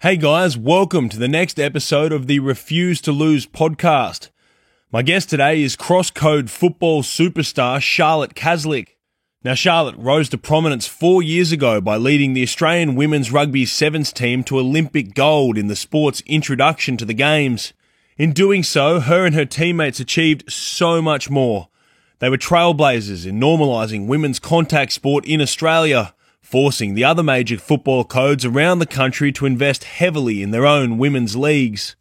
Hey guys, welcome to the next episode of the Refuse to Lose podcast. My guest today is cross-code football superstar Charlotte Caslick. Now Charlotte rose to prominence 4 years ago by leading the Australian women's rugby sevens team to Olympic gold in the sport's introduction to the games. In doing so, her and her teammates achieved so much more. They were trailblazers in normalising women's contact sport in Australia, forcing the other major football codes around the country to invest heavily in their own women's leagues.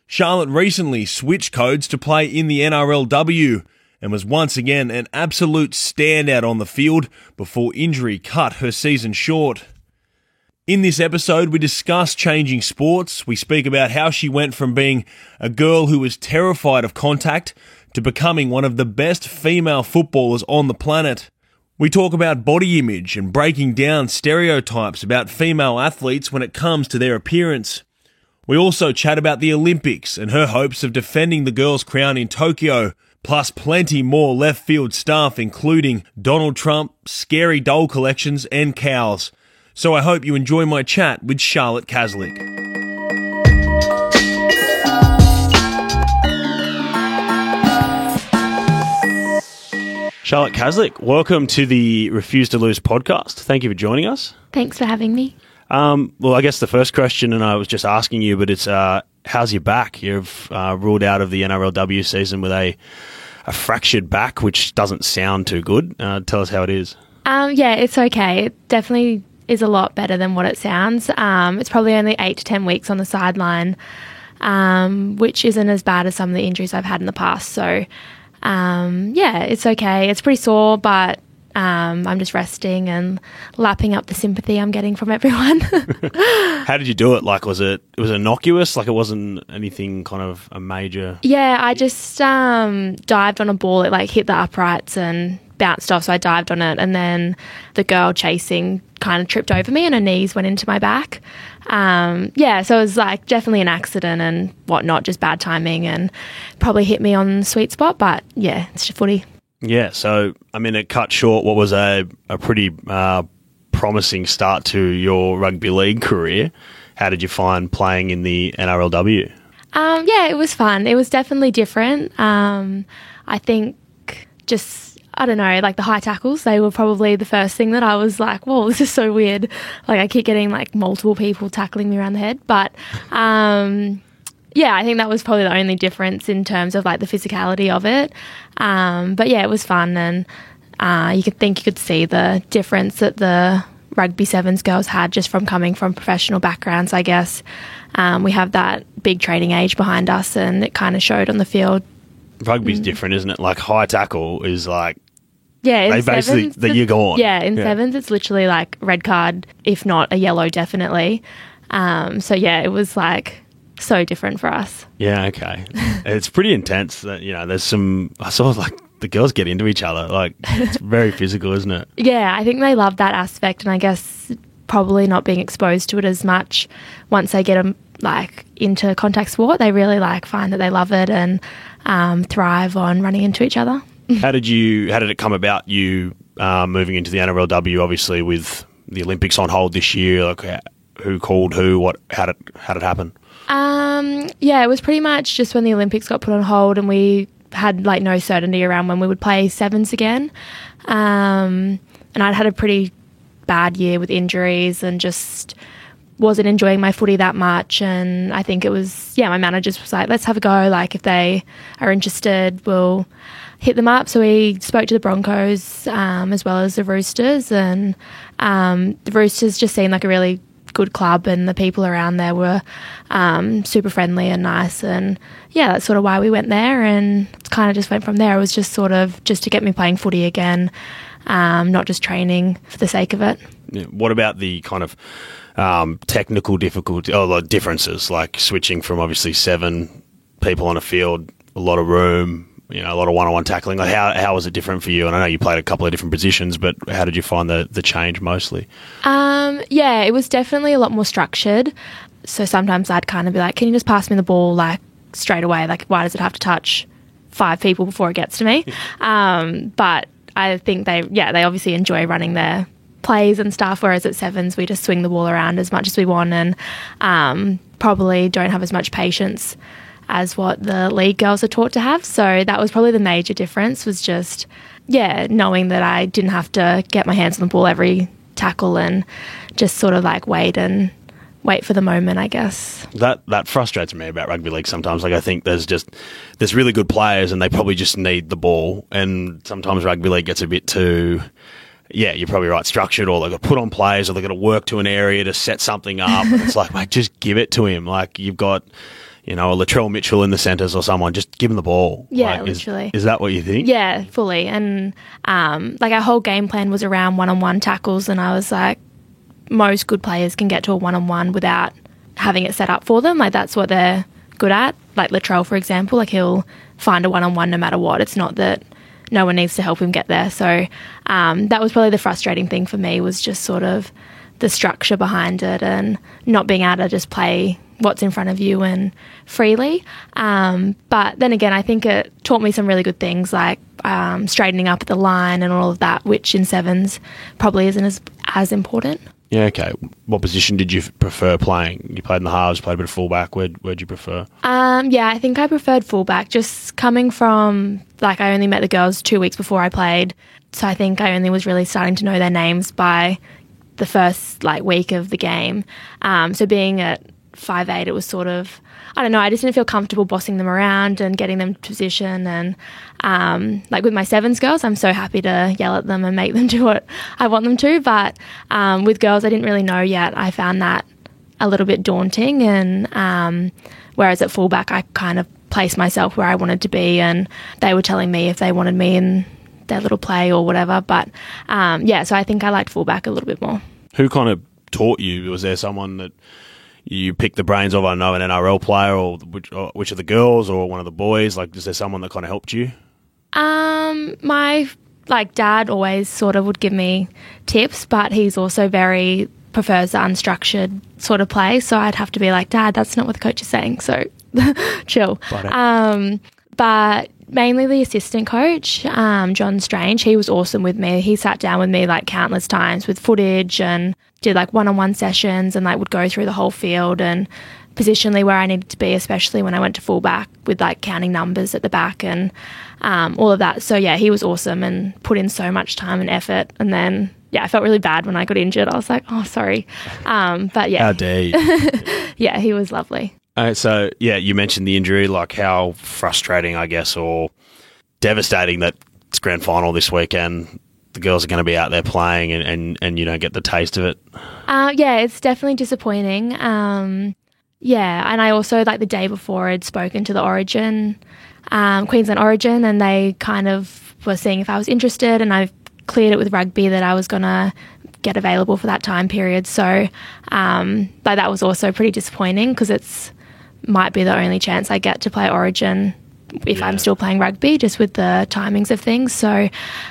Charlotte recently switched codes to play in the NRLW and was once again an absolute standout on the field before injury cut her season short. In this episode, we discuss changing sports. We speak about how she went from being a girl who was terrified of contact to becoming one of the best female footballers on the planet. We talk about body image and breaking down stereotypes about female athletes when it comes to their appearance. We also chat about the Olympics and her hopes of defending the girls' crown in Tokyo, plus plenty more left field stuff including Donald Trump, scary doll collections and cows. So I hope you enjoy my chat with Charlotte Caslick. Charlotte Caslick, welcome to the Refuse to Lose podcast. Thank you for joining us. Thanks for having me. Well, I guess the first question, and I was just asking you, but it's how's your back? You've ruled out of the NRLW season with a fractured back, which doesn't sound too good. Tell us how it is. Yeah, it's okay. It definitely is a lot better than what it sounds. It's probably only 8 to 10 weeks on the sideline, which isn't as bad as some of the injuries I've had in the past. So, yeah, it's okay. It's pretty sore, but I'm just resting and lapping up the sympathy I'm getting from everyone. How did you do it? Like, was it innocuous? Like, it wasn't anything kind of a major... Yeah, I just dived on a ball. It, hit the uprights and bounced off, so I dived on it, and then the girl chasing kind of tripped over me and her knees went into my back. Yeah, so it was definitely an accident and whatnot, just bad timing, and probably hit me on the sweet spot, but yeah, it's just footy. Yeah, so, I mean, it cut short what was a pretty promising start to your rugby league career. How did you find playing in the NRLW? Yeah, it was fun. It was definitely different. I think I don't know, the high tackles, they were probably the first thing that I was like, whoa, this is so weird. I keep getting multiple people tackling me around the head. But yeah, I think that was probably the only difference in terms of the physicality of it. But yeah, it was fun, and you could see the difference that the rugby sevens girls had just from coming from professional backgrounds, I guess. We have that big training age behind us, and it kind of showed on the field. Rugby's different, isn't it? High tackle is yeah, they basically that you're gone. Yeah, in sevens it's literally red card, if not a yellow, definitely. So yeah, it was so different for us. Yeah, okay. It's pretty intense. That there's some. I saw the girls get into each other. It's very physical, isn't it? Yeah, I think they love that aspect, and I guess probably not being exposed to it as much. Once they get them into contact sport, they really find that they love it and thrive on running into each other. How did it come about you moving into the NRLW? Obviously, with the Olympics on hold this year, who called who? How did it happen? Yeah, it was pretty much just when the Olympics got put on hold, and we had no certainty around when we would play sevens again. And I'd had a pretty bad year with injuries and just wasn't enjoying my footy that much, and I think it was, my managers was let's have a go, if they are interested, we'll hit them up. So we spoke to the Broncos as well as the Roosters, and the Roosters just seemed like a really good club, and the people around there were super friendly and nice, and yeah, that's sort of why we went there, and it kind of just went from there. It was just sort of just to get me playing footy again, not just training for the sake of it. Yeah. What about the kind of technical difficulty or differences, switching from obviously 7 people on a field, a lot of room, a lot of one-on-one tackling? How was it different for you? And I know you played a couple of different positions, but how did you find the change mostly? Yeah, it was definitely a lot more structured. So sometimes I'd kind of be can you just pass me the ball straight away? Why does it have to touch 5 people before it gets to me? But I think they obviously enjoy running their plays and stuff, whereas at sevens we just swing the ball around as much as we want and probably don't have as much patience as what the league girls are taught to have. So that was probably the major difference, was just, knowing that I didn't have to get my hands on the ball every tackle and just sort of like wait for the moment, I guess. That frustrates me about rugby league sometimes. Like, I think there's really good players and they probably just need the ball, and sometimes rugby league gets a bit too, you're probably right, structured, or they've got to put on players, or they've got to work to an area to set something up. And it's like, mate, just give it to him. Like, you've got, a Latrell Mitchell in the centres or someone, just give him the ball. Yeah, like, literally. Is that what you think? Yeah, fully. And like, our whole game plan was around one-on-one tackles, and I was like, most good players can get to a one-on-one without having it set up for them. Like, that's what they're good at. Like Latrell, for example, like, he'll find a one-on-one no matter what. It's not that no one needs to help him get there. So that was probably the frustrating thing for me, was just sort of the structure behind it and not being able to just play what's in front of you and freely. But then again, I think it taught me some really good things, like straightening up at the line and all of that, which in sevens probably isn't as important. Yeah, okay. What position did you prefer playing? You played in the halves, played a bit of fullback. Where'd you prefer? I think I preferred fullback, just coming from, like, I only met the girls 2 weeks before I played, so I think I only was really starting to know their names by the first, like, week of the game. So being at 5'8", it was sort of, I don't know, I just didn't feel comfortable bossing them around and getting them to position. And like with my sevens girls, I'm so happy to yell at them and make them do what I want them to. But with girls, I didn't really know yet. I found that a little bit daunting. And whereas at fullback, I kind of placed myself where I wanted to be, and they were telling me if they wanted me in their little play or whatever. But so I think I liked fullback a little bit more. Who kind of taught you? Was there someone that you picked the brains of? I know, an NRL player, or which of the girls, or one of the boys? Like, is there someone that kind of helped you? My dad always sort of would give me tips, but he's also prefers the unstructured sort of play. So I'd have to be like, Dad, that's not what the coach is saying. So chill. But mainly the assistant coach, John Strange, he was awesome with me. He sat down with me like countless times with footage and did like one-on-one sessions, and like would go through the whole field and positionally where I needed to be, especially when I went to fullback, with like counting numbers at the back and all of that. So yeah, he was awesome and put in so much time and effort. And then I felt really bad when I got injured. I was like, oh, sorry. But yeah. How dare you? Yeah, he was lovely. So you mentioned the injury, like how frustrating, I guess, or devastating that it's grand final this weekend. The girls are going to be out there playing and you don't get the taste of it. It's definitely disappointing. And I also, like, the day before, had spoken to the Origin, Queensland Origin, and they kind of were seeing if I was interested, and I cleared it with rugby that I was going to get available for that time period. So but that was also pretty disappointing, because it's might be the only chance I get to play Origin if I'm still playing rugby, just with the timings of things. So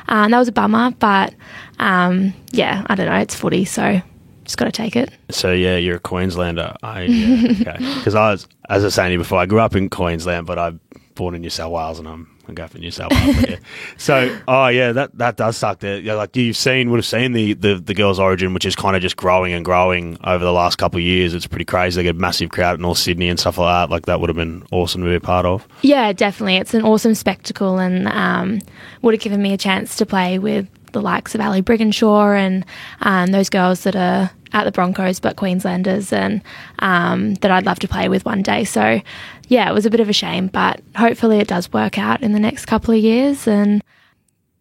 that was a bummer, but I don't know, it's footy, so just got to take it. So you're a Queenslander. Okay. Because as I was saying to you before, I grew up in Queensland, but I'm born in New South Wales, and I'm going for New South Wales. So that does suck. There, like would have seen the girls' Origin, which is kind of just growing and growing over the last couple of years. It's pretty crazy. They get a massive crowd in North Sydney and stuff like that. Like, that would have been awesome to be a part of. Yeah, definitely. It's an awesome spectacle, and would have given me a chance to play with the likes of Ali Brigginshaw and those girls that are at the Broncos but Queenslanders, and that I'd love to play with one day. So it was a bit of a shame, but hopefully it does work out in the next couple of years, and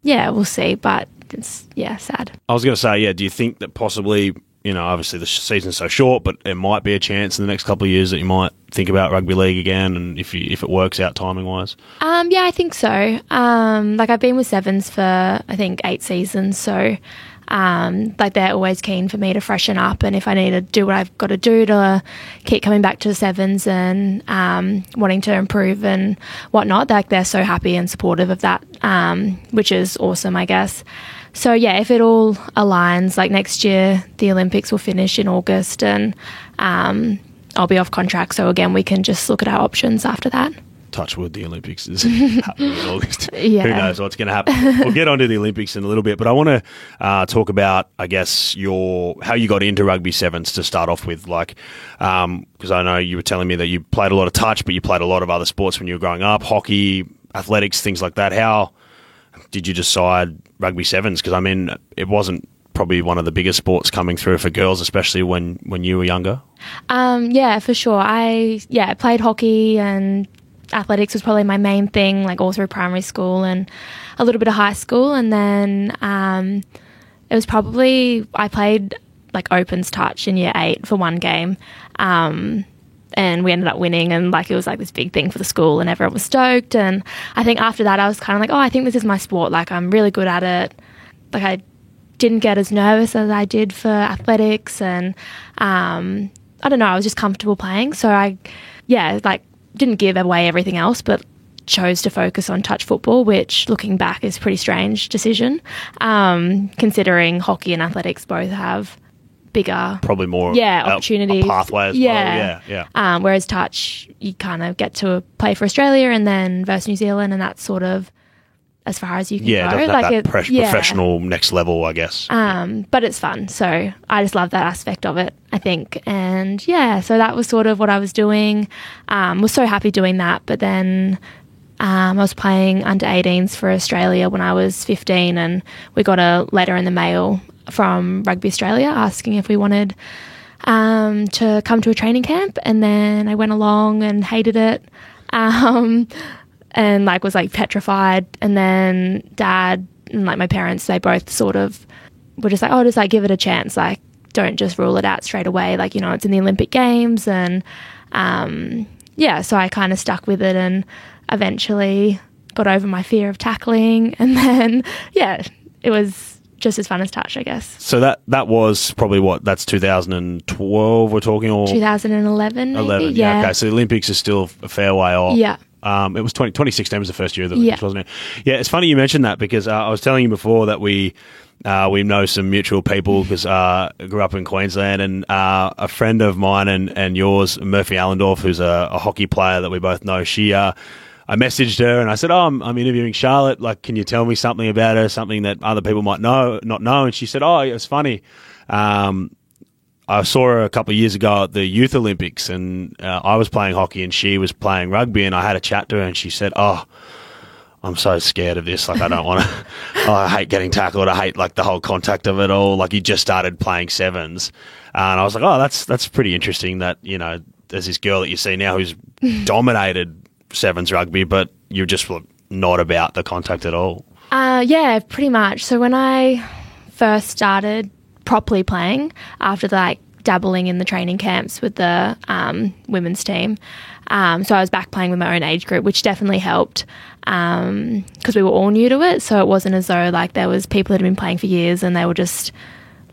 we'll see. But it's sad. I was going to say, do you think that possibly, obviously the season's so short, but there might be a chance in the next couple of years that you might think about rugby league again, and if it works out timing wise? I think so. I've been with Sevens for, I think, 8 seasons, so they're always keen for me to freshen up, and if I need to do what I've got to do to keep coming back to the Sevens and wanting to improve and whatnot, they're so happy and supportive of that, which is awesome, I guess. So if it all aligns, like next year the Olympics will finish in August, and I'll be off contract, so again we can just look at our options after that. touch wood, the Olympics is happening in August. Yeah. Who knows what's going to happen? We'll get onto the Olympics in a little bit, but I want to talk about, I guess, how you got into rugby sevens to start off with, like, because I know you were telling me that you played a lot of touch, but you played a lot of other sports when you were growing up, hockey, athletics, things like that. How did you decide rugby sevens? Because, I mean, it wasn't probably one of the biggest sports coming through for girls, especially when you were younger. Yeah, for sure. I played hockey, and athletics was probably my main thing, like all through primary school and a little bit of high school. And then it was probably, I played like opens touch in year 8 for one game. And we ended up winning, and like it was like this big thing for the school and everyone was stoked. And I think after that I was kind of like, oh, I think this is my sport. Like I'm really good at it. Like I didn't get as nervous as I did for athletics, and I don't know, I was just comfortable playing. So I didn't give away everything else, but chose to focus on touch football, which looking back is a pretty strange decision, considering hockey and athletics both have bigger, probably more opportunities, a pathway as well. Yeah. Whereas touch, you kind of get to play for Australia and then versus New Zealand, and that's sort of as far as you can go. Like professional next level, I guess. But it's fun, so I just love that aspect of it, I think. And yeah, so that was sort of what I was doing. Was so happy doing that, but then I was playing under 18s for Australia when I was 15, and we got a letter in the mail from Rugby Australia asking if we wanted to come to a training camp, and then I went along and hated it. And like was like petrified, and then Dad and like my parents, they both sort of were just like, oh, just like give it a chance, like don't just rule it out straight away, like, you know, it's in the Olympic Games. And so I kind of stuck with it and eventually got over my fear of tackling, and then it was just as fun as touch, I guess. So that was probably that's 2012 we're talking, or 2011 maybe? 11, yeah. Okay, so the Olympics is still a fair way off. Yeah. It was 2016 was the first year of the Olympics, wasn't it? Yeah, it's funny you mentioned that, because I was telling you before that we know some mutual people, because I grew up in Queensland, and a friend of mine and yours, Murphy Allendorf, who's a hockey player that we both know, I messaged her and I said, I'm interviewing Charlotte, like, can you tell me something about her, something that other people might not know? And she said, oh, it's funny. I saw her a couple of years ago at the Youth Olympics, and I was playing hockey and she was playing rugby, and I had a chat to her and she said, oh, I'm so scared of this. Like, I don't want to, I hate getting tackled. I hate like the whole contact of it all. Like, you just started playing sevens. And I was like, oh, that's pretty interesting that, you know, there's this girl that you see now who's dominated sevens rugby, but you're just not about the contact at all. Yeah, pretty much. So when I first started properly playing, after like dabbling in the training camps with the women's team, so I was back playing with my own age group, which definitely helped, because we were all new to it. So it wasn't as though like there was people that had been playing for years and they were just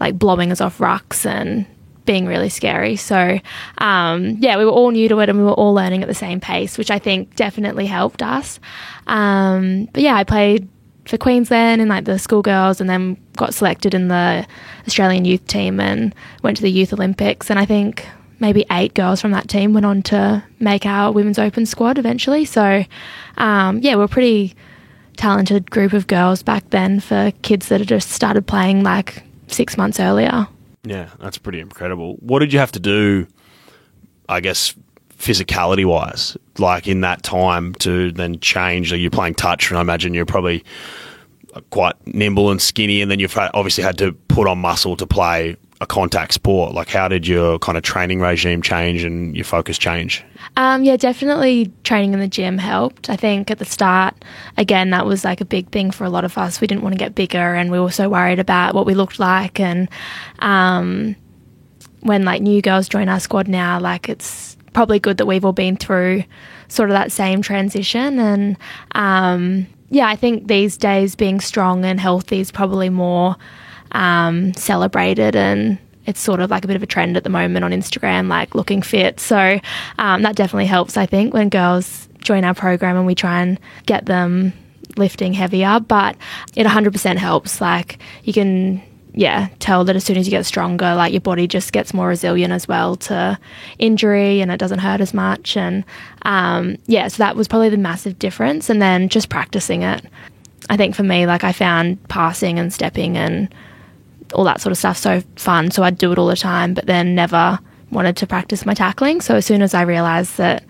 like blowing us off rucks and being really scary. So we were all new to it and we were all learning at the same pace, which I think definitely helped us. But yeah, I played for Queensland in like the schoolgirls, and then got selected in the Australian youth team and went to the Youth Olympics. And I think maybe 8 girls from that team went on to make our women's open squad eventually. So we're a pretty talented group of girls back then for kids that had just started playing like 6 months earlier. Yeah, that's pretty incredible. What did you have to do, I guess, physicality wise, like in that time to then change? Are you playing touch, and I imagine you're probably quite nimble and skinny, and then you've obviously had to put on muscle to play a contact sport. Like, how did your kind of training regime change and your focus change? Definitely training in the gym helped. I think at the start, again, that was like a big thing for a lot of us. We didn't want to get bigger, and we were so worried about what we looked like. And when like new girls join our squad now, like it's probably good that we've all been through sort of that same transition. And I think these days being strong and healthy is probably more celebrated, and it's sort of like a bit of a trend at the moment on Instagram, like looking fit. So that definitely helps, I think, when girls join our program and we try and get them lifting heavier. But it 100% helps. Like, you can tell that as soon as you get stronger, like your body just gets more resilient as well to injury and it doesn't hurt as much. And so that was probably the massive difference. And then just practicing it. I think for me, like I found passing and stepping and all that sort of stuff so fun. So I'd do it all the time, but then never wanted to practice my tackling. So as soon as I realised that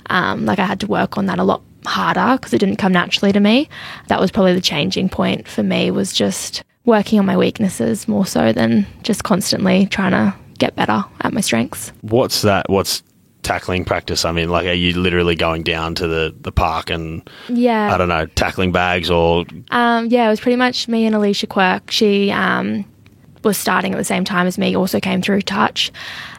like I had to work on that a lot harder because it didn't come naturally to me, that was probably the changing point for me, was just working on my weaknesses more so than just constantly trying to get better at my strengths. What's tackling practice? I mean, like, are you literally going down to the park and, I don't know, tackling bags or? It was pretty much me and Alicia Quirk. She was starting at the same time as me, also came through touch.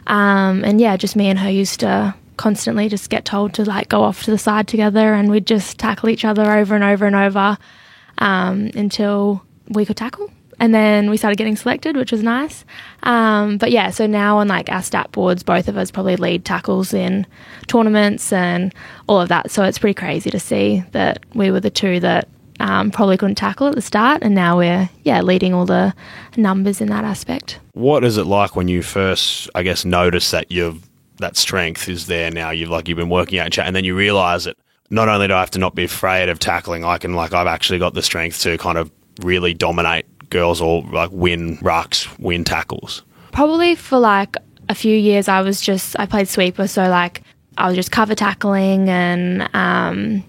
Just me and her used to constantly just get told to like go off to the side together, and we'd just tackle each other over and over and over until we could tackle. And then we started getting selected, which was nice. So now on like our stat boards, both of us probably lead tackles in tournaments and all of that. So it's pretty crazy to see that we were the two that probably couldn't tackle at the start, and now we're leading all the numbers in that aspect. What is it like when you first, I guess, notice that that strength is there now? You've been working out and then you realise that not only do I have to not be afraid of tackling, I've actually got the strength to kind of really dominate girls or like win rucks, win tackles. Probably for like a few years I played sweeper, so like I was just cover tackling, and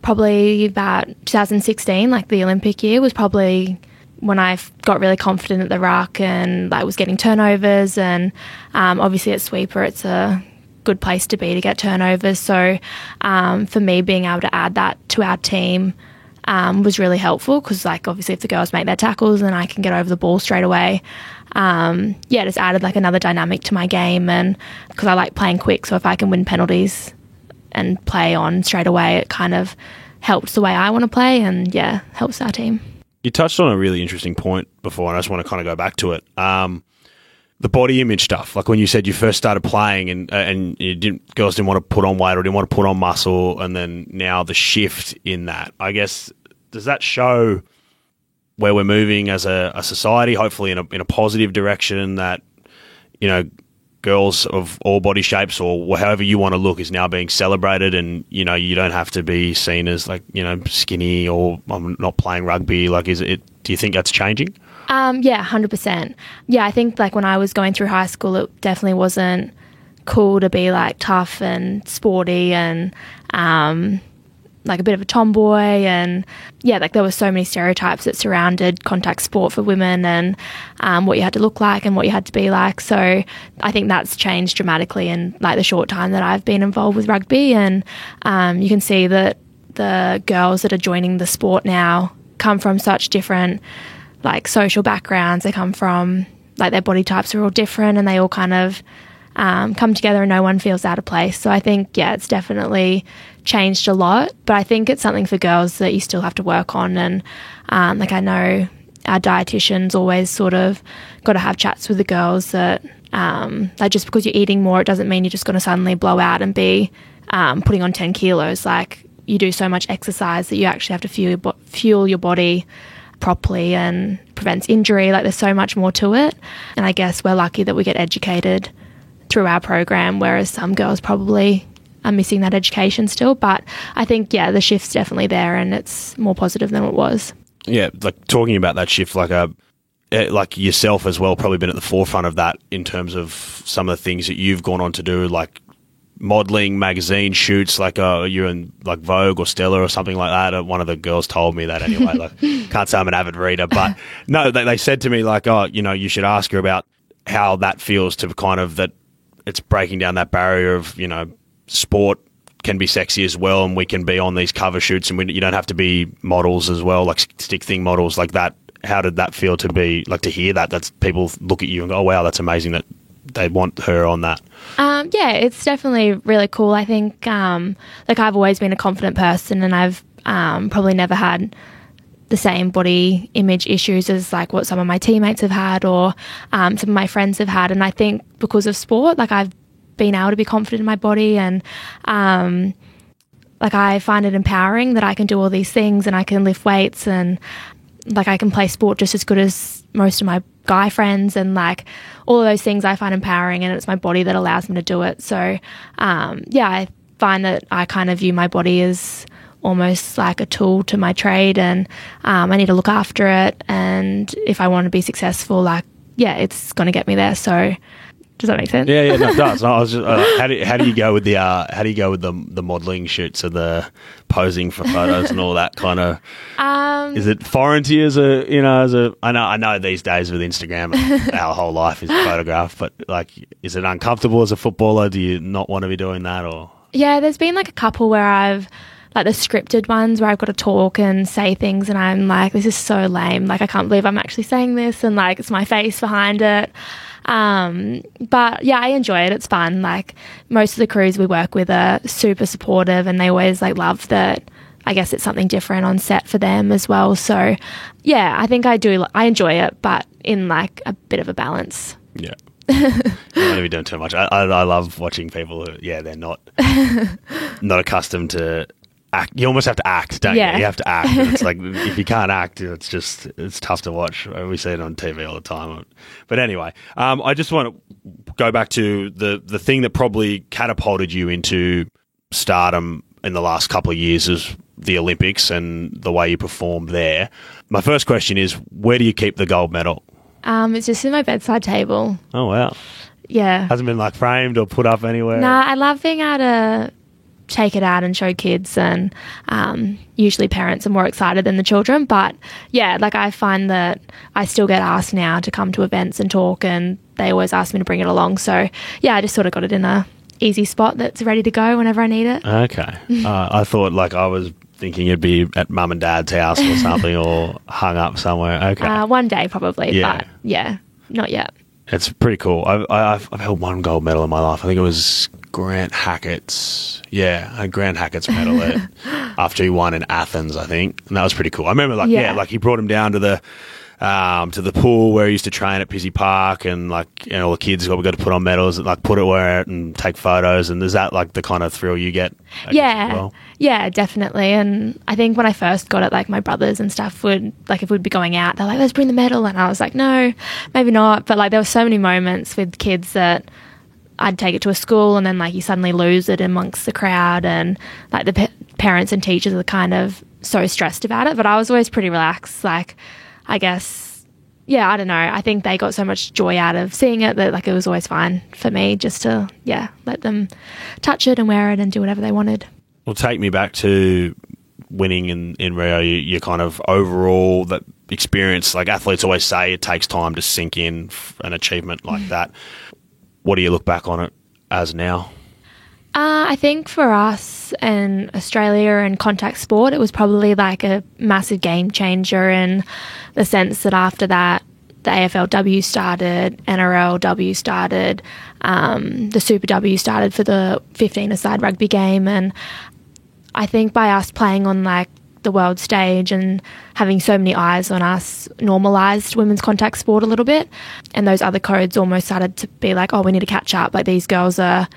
probably about 2016, like the Olympic year, was probably when I got really confident at the ruck and like was getting turnovers, and obviously at sweeper it's a good place to be to get turnovers. So for me, being able to add that to our team was really helpful, because like obviously if the girls make their tackles then I can get over the ball straight away. It just added like another dynamic to my game, and because I like playing quick, so if I can win penalties and play on straight away, it kind of helps the way I want to play, and helps our team. You touched on a really interesting point before, and I just want to kind of go back to it. The body image stuff, like when you said you first started playing and girls didn't want to put on weight or didn't want to put on muscle, and then now the shift in that, I guess, does that show where we're moving as a society, hopefully in a positive direction, that, you know, girls of all body shapes or however you want to look is now being celebrated, and, you know, you don't have to be seen as like, you know, skinny or I'm not playing rugby? Like, do you think that's changing? 100%. Yeah, I think like when I was going through high school, it definitely wasn't cool to be like tough and sporty and like a bit of a tomboy, and like there were so many stereotypes that surrounded contact sport for women, and what you had to look like and what you had to be like. So I think that's changed dramatically in like the short time that I've been involved with rugby, and you can see that the girls that are joining the sport now come from such different like social backgrounds. They come from like their body types are all different, and they all kind of come together and no one feels out of place. So I think, it's definitely changed a lot, but I think it's something for girls that you still have to work on. And like I know our dietitians always sort of got to have chats with the girls that like just because you're eating more, it doesn't mean you're just going to suddenly blow out and be putting on 10 kilos. Like you do so much exercise that you actually have to fuel your body properly and prevents injury. Like there's so much more to it, and I guess we're lucky that we get educated through our program, whereas some girls probably are missing that education still. But I think the shift's definitely there, and it's more positive than it was. Like talking about that shift, like yourself as well, probably been at the forefront of that in terms of some of the things that you've gone on to do, like modelling, magazine shoots, like you're in like Vogue or Stella or something like that. One of the girls told me that anyway. Like, can't say I'm an avid reader, but no, they said to me like, oh, you know, you should ask her about how that feels to kind of that it's breaking down that barrier of, you know, sport can be sexy as well, and we can be on these cover shoots, and you don't have to be models as well, like stick thing models like that. How did that feel to be like to hear that? That's people look at you and go, oh wow, that's amazing that they want her on that. It's definitely really cool. I think like I've always been a confident person, and I've probably never had the same body image issues as like what some of my teammates have had or some of my friends have had. And I think because of sport, like I've been able to be confident in my body, and like I find it empowering that I can do all these things and I can lift weights, and like I can play sport just as good as most of my guy friends, and like all of those things I find empowering, and it's my body that allows me to do it. So I find that I kind of view my body as almost like a tool to my trade, and I need to look after it, and if I want to be successful, like it's going to get me there. So does that make sense? Yeah, no, it does. No, I was just, how do you go with the modelling shoots and the posing for photos and all that kind of? Is it foreign to you I know these days with Instagram, our whole life is photographed, but like, is it uncomfortable as a footballer? Do you not want to be doing that, or? Yeah, there's been like a couple where I've, like the scripted ones where I've got to talk and say things and I'm like, this is so lame. Like, I can't believe I'm actually saying this, and like it's my face behind it. But yeah, I enjoy it. It's fun. Like, most of the crews we work with are super supportive, and they always like love that. I guess it's something different on set for them as well. So yeah, I think I enjoy it, but in like a bit of a balance. Yeah. You don't want to be doing too much. I love watching people who, they're not accustomed to act. You almost have to act, don't you? You have to act. It's like, if you can't act, it's tough to watch. We see it on TV all the time. But anyway, I just want to go back to the thing that probably catapulted you into stardom in the last couple of years is the Olympics and the way you performed there. My first question is, where do you keep the gold medal? It's just in my bedside table. Oh, wow. Yeah. Hasn't been like framed or put up anywhere? Nah, I love being able to take it out and show kids, and usually parents are more excited than the children. But yeah, like I find that I still get asked now to come to events and talk, and they always ask me to bring it along. So yeah, I just sort of got it in a easy spot that's ready to go whenever I need it. Okay. I thought, like, I was thinking it'd be at mum and dad's house or something, or hung up somewhere. Okay. One day probably, but yeah, not yet. It's pretty cool. I've held one gold medal in my life. I think it was Grant Hackett's. Yeah, I had Grant Hackett's medal after he won in Athens, I think, and that was pretty cool. I remember, like he brought him down to the pool where he used to train at Pizzy Park, and like, all the kids got to put on medals and like put it where and take photos. And is that like the kind of thrill you get? Yeah, definitely. And I think when I first got it, like my brothers and stuff would, like, if we'd be going out, they're like, let's bring the medal, and I was like, no, maybe not. But like, there were so many moments with kids that I'd take it to a school, and then like you suddenly lose it amongst the crowd, and like the parents and teachers are kind of so stressed about it. But I was always pretty relaxed. Like, I guess, I don't know. I think they got so much joy out of seeing it that like it was always fine for me just to, let them touch it and wear it and do whatever they wanted. Well, take me back to winning in Rio. You kind of overall that experience, like athletes always say, it takes time to sink in an achievement like that. What do you look back on it as now? I think for us in Australia and contact sport, it was probably like a massive game changer in the sense that after that, the AFLW started, NRLW started, the Super W started for the 15-a-side rugby game. And I think by us playing on like the world stage and having so many eyes on us normalised women's contact sport a little bit. And those other codes almost started to be like, oh, we need to catch up. Like, these girls are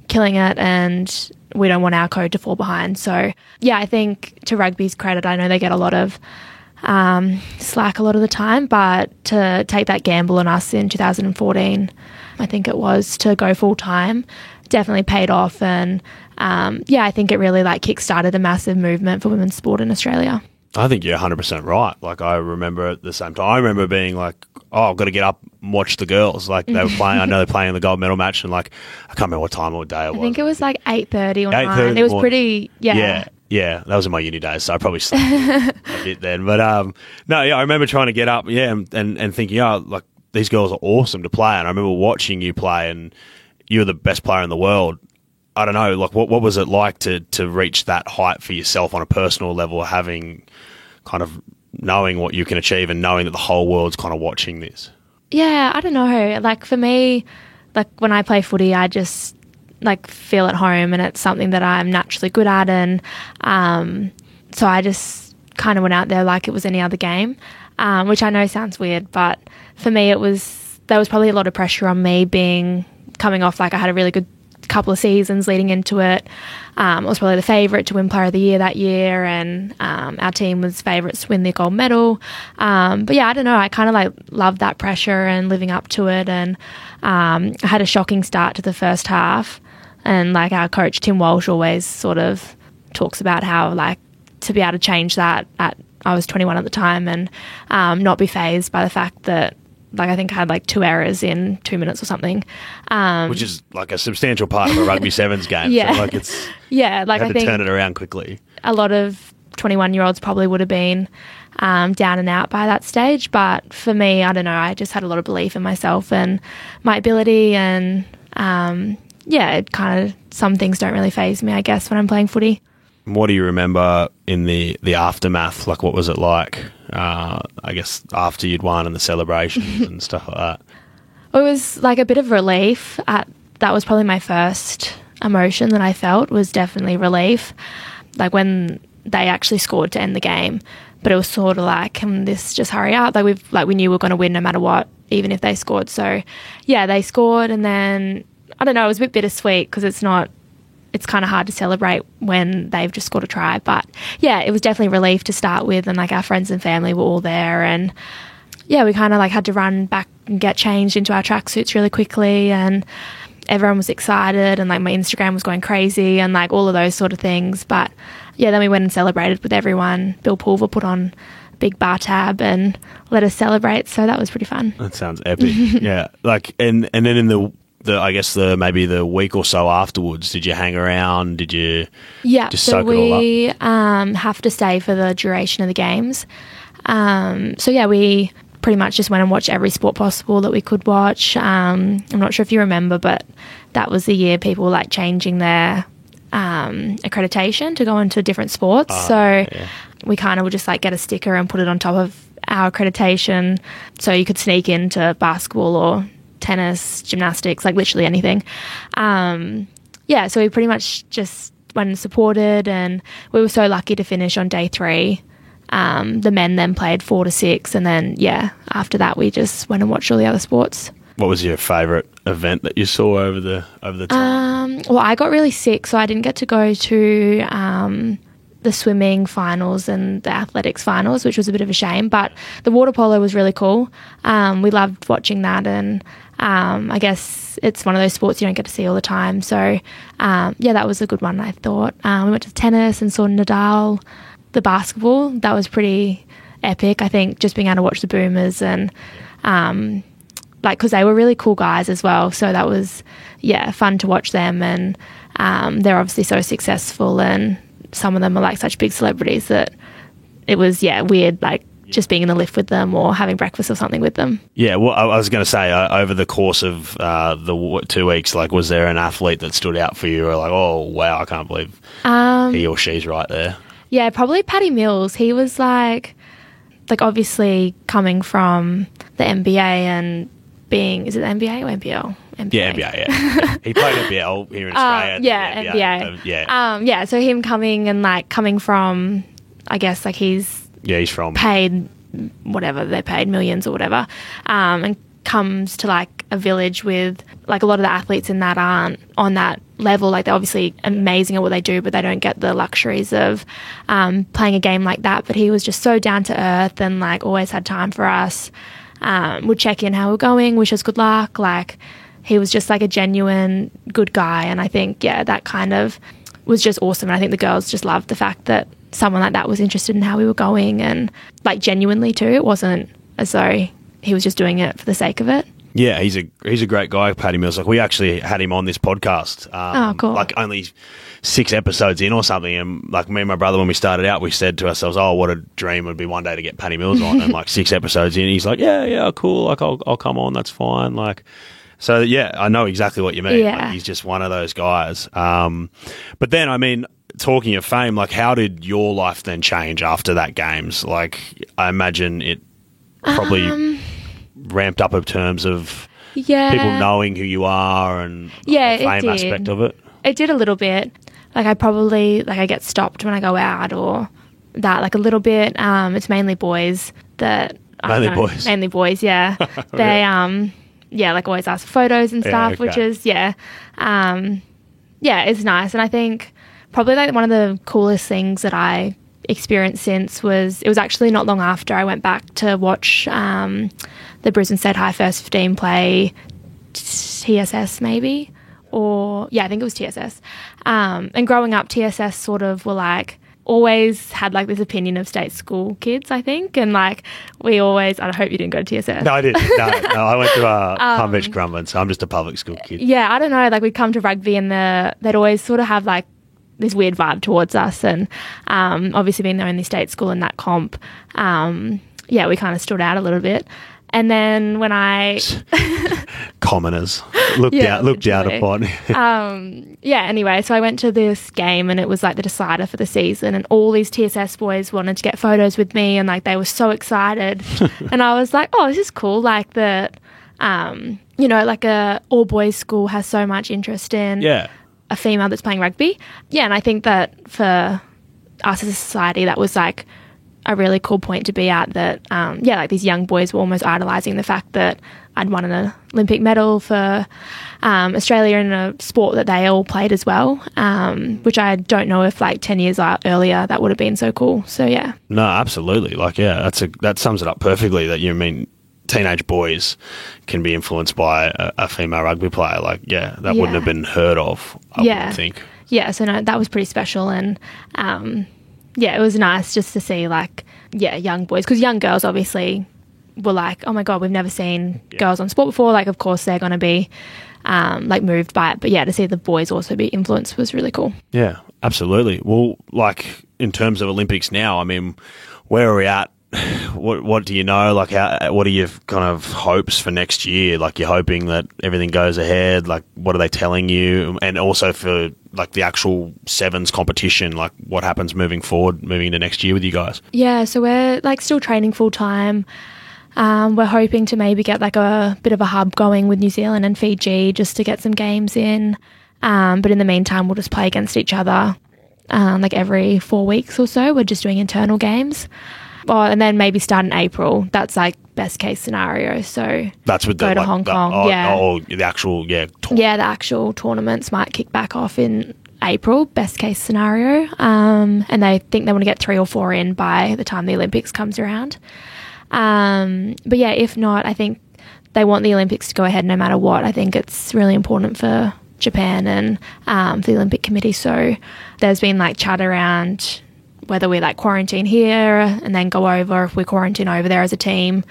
killing it and we don't want our code to fall behind. So yeah, I think to rugby's credit, I know they get a lot of slack a lot of the time, but to take that gamble on us in 2014, I think it was, to go full time, definitely paid off. And I think it really like kick-started a massive movement for women's sport in Australia. I think you're 100% right. Like, I remember at the same time, I remember being like, oh, I've got to get up and watch the girls. Like, they were playing, I know they're playing in the gold medal match, and like, I can't remember what time or day it was. I think it was like 8:30 or 9. It was pretty, Yeah, that was in my uni days, so I probably slept a bit then. But I remember trying to get up, and thinking, like, these girls are awesome to play. And I remember watching you play, and you were the best player in the world. I don't know, like, what was it like to reach that height for yourself on a personal level, having kind of knowing what you can achieve and knowing that the whole world's kind of watching this? Yeah, I don't know. Like, for me, like, when I play footy, I just like feel at home, and it's something that I'm naturally good at. And so I just kind of went out there like it was any other game, which I know sounds weird, but for me there was probably a lot of pressure on me, coming off like I had a really good couple of seasons leading into it. I was probably the favourite to win Player of the Year that year, and our team was favourites to win the gold medal. But yeah, I don't know, I kind of like loved that pressure and living up to it, and I had a shocking start to the first half, and like our coach Tim Walsh always sort of talks about how like to be able to change that I was 21 at the time, and not be fazed by the fact that like I think I had like 2 errors in 2 minutes or something. Which is like a substantial part of a rugby sevens game. Yeah. So like it's like I I think turn it around quickly. A lot of 21-year-olds probably would have been down and out by that stage, but for me, I don't know, I just had a lot of belief in myself and my ability, and it kind of, some things don't really faze me, I guess, when I'm playing footy. What do you remember in the aftermath? Like, what was it like, I guess, after you'd won and the celebrations and stuff like that? It was like a bit of relief. That was probably my first emotion that I felt, was definitely relief. Like when they actually scored to end the game, but it was sort of like, can this just hurry up? Like we knew we were going to win no matter what, even if they scored. So yeah, they scored, and then I don't know, it was a bit bittersweet because it's kind of hard to celebrate when they've just scored a try. But yeah, it was definitely relief to start with, and like our friends and family were all there, and yeah, we kind of like had to run back and get changed into our tracksuits really quickly, and everyone was excited, and like my Instagram was going crazy and like all of those sort of things. But yeah, then we went and celebrated with everyone. Bill Pulver put on a big bar tab and let us celebrate, so that was pretty fun. That sounds epic. Yeah, like and then in the I guess maybe the week or so afterwards, did you hang around? Did you just soak it all up? We have to stay for the duration of the games. So yeah, we pretty much just went and watched every sport possible that we could watch. I'm not sure if you remember, but that was the year people were like changing their accreditation to go into different sports. We kind of would just like get a sticker and put it on top of our accreditation, so you could sneak into basketball or tennis, gymnastics, like literally anything. So we pretty much just went and supported, and we were so lucky to finish on day 3. The men then played 4 to 6, and then after that we just went and watched all the other sports. What was your favourite event that you saw over the time? Well, I got really sick, so I didn't get to go to the swimming finals and the athletics finals, which was a bit of a shame, but the water polo was really cool. We loved watching that, and I guess it's one of those sports you don't get to see all the time, so that was a good one, I thought. We went to tennis and saw Nadal. The basketball, that was pretty epic, I think, just being able to watch the Boomers, and because they were really cool guys as well, so that was fun to watch them, and they're obviously so successful, and some of them are like such big celebrities that it was weird, like just being in the lift with them or having breakfast or something with them. Yeah, well, I was going to say, over the course of the 2 weeks, like, was there an athlete that stood out for you, or like, oh wow, I can't believe he or she's right there? Yeah, probably Patty Mills. He was like obviously coming from the NBA and being, is it the NBA or NBL? NBA. Yeah, NBA, yeah. He played NBL here in Australia. NBA. So him coming from, I guess, like he's from paid whatever, they're paid millions or whatever, and comes to like a village with like a lot of the athletes in that aren't on that level. Like they're obviously amazing at what they do, but they don't get the luxuries of playing a game like that. But he was just so down to earth and like always had time for us. Would check in how we're going, wish us good luck. Like he was just like a genuine good guy, and I think that kind of was just awesome. And I think the girls just loved the fact that someone like that was interested in how we were going, and like genuinely too. It wasn't as though he was just doing it for the sake of it. Yeah, he's a great guy, Patty Mills. Like, we actually had him on this podcast. Cool. Like only 6 episodes in or something, and like me and my brother, when we started out, we said to ourselves, "Oh, what a dream would be one day to get Patty Mills on." And like 6 episodes in, he's like, "Yeah, cool. Like, I'll come on. That's fine." Like, so yeah, I know exactly what you mean. Yeah. Like, he's just one of those guys. But then, I mean, talking of fame, like, how did your life then change after that games? Like, I imagine it probably ramped up in terms of people knowing who you are and the fame aspect of it. It did a little bit. Like I get stopped when I go out or that, like a little bit. It's mainly boys that mainly boys, yeah. They like always ask for photos and stuff, which is yeah, it's nice. And I think probably like one of the coolest things that I experienced since was, it was actually not long after I went back to watch the Brisbane State High first 15 play TSS maybe, or yeah, I think it was TSS. And growing up, TSS sort of were like, always had like this opinion of state school kids, I think, and like we always, I hope you didn't go to TSS. No, I didn't. No, I went to Palm Beach Grumman, so I'm just a public school kid. Yeah, I don't know, like we'd come to rugby and they'd always sort of have like this weird vibe towards us, and obviously being the only state school in that comp, yeah, we kind of stood out a little bit. And then when I commoners looked down upon. Yeah, anyway, so I went to this game and it was like the decider for the season, and all these TSS boys wanted to get photos with me, and like they were so excited. And I was like, oh, this is cool, like that, you know, like a all boys school has so much interest in a female that's playing rugby. Yeah, and I think that for us as a society, that was like a really cool point to be at, that yeah, like these young boys were almost idolizing the fact that I'd won an Olympic medal for Australia in a sport that they all played as well, which I don't know if like 10 years earlier that would have been so cool. So yeah. No, absolutely. Like, yeah, that sums it up perfectly, that you mean teenage boys can be influenced by a female rugby player. Like, yeah, that wouldn't have been heard of, I wouldn't think. Yeah, so no, that was pretty special. And yeah, it was nice just to see like, yeah, young boys, because young girls obviously were like, oh my God, we've never seen girls on sport before. Like, of course they're going to be like moved by it. But yeah, to see the boys also be influenced was really cool. Yeah, absolutely. Well, like in terms of Olympics now, I mean, where are we at? What do you know? Like, what are your kind of hopes for next year? Like, you're hoping that everything goes ahead. Like, what are they telling you? And also for like the actual sevens competition, like what happens moving forward, moving into next year with you guys? Yeah, so we're like still training full time. We're hoping to maybe get like a bit of a hub going with New Zealand and Fiji just to get some games in. But in the meantime, we'll just play against each other like every 4 weeks or so. We're just doing internal games. And then maybe start in April. That's like best case scenario. So that's with go to Hong Kong. The actual tournament. Yeah, the actual tournaments might kick back off in April, best case scenario. And they think they want to get 3 or 4 in by the time the Olympics comes around. But yeah, if not, I think they want the Olympics to go ahead no matter what. I think it's really important for Japan and for the Olympic Committee. So there's been like chat around whether we like quarantine here and then go over, if we quarantine over there as a team,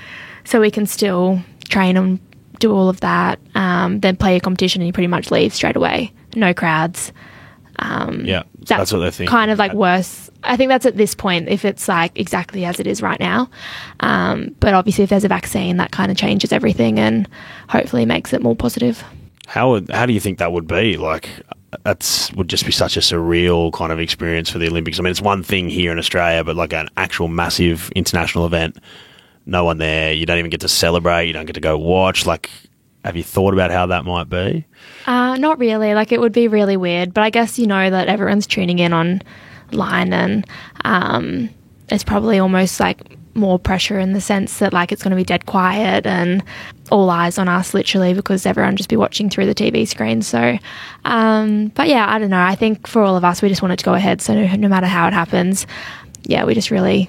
so we can still train and do all of that, then play a competition and you pretty much leave straight away. No crowds. Yeah, that's what they think. Kind of like worse. I think that's at this point, if it's like exactly as it is right now. But obviously if there's a vaccine, that kind of changes everything and hopefully makes it more positive. How do you think that would be? Like, would just be such a surreal kind of experience for the Olympics. I mean, it's one thing here in Australia, but like an actual massive international event, no one there, you don't even get to celebrate, you don't get to go watch. Like, have you thought about how that might be? Not really. Like, it would be really weird, but I guess you know that everyone's tuning in online, and it's probably almost like more pressure in the sense that like it's going to be dead quiet and all eyes on us literally, because everyone just be watching through the TV screen. So but yeah, I don't know, I think for all of us we just want it to go ahead, so no matter how it happens, yeah, we just really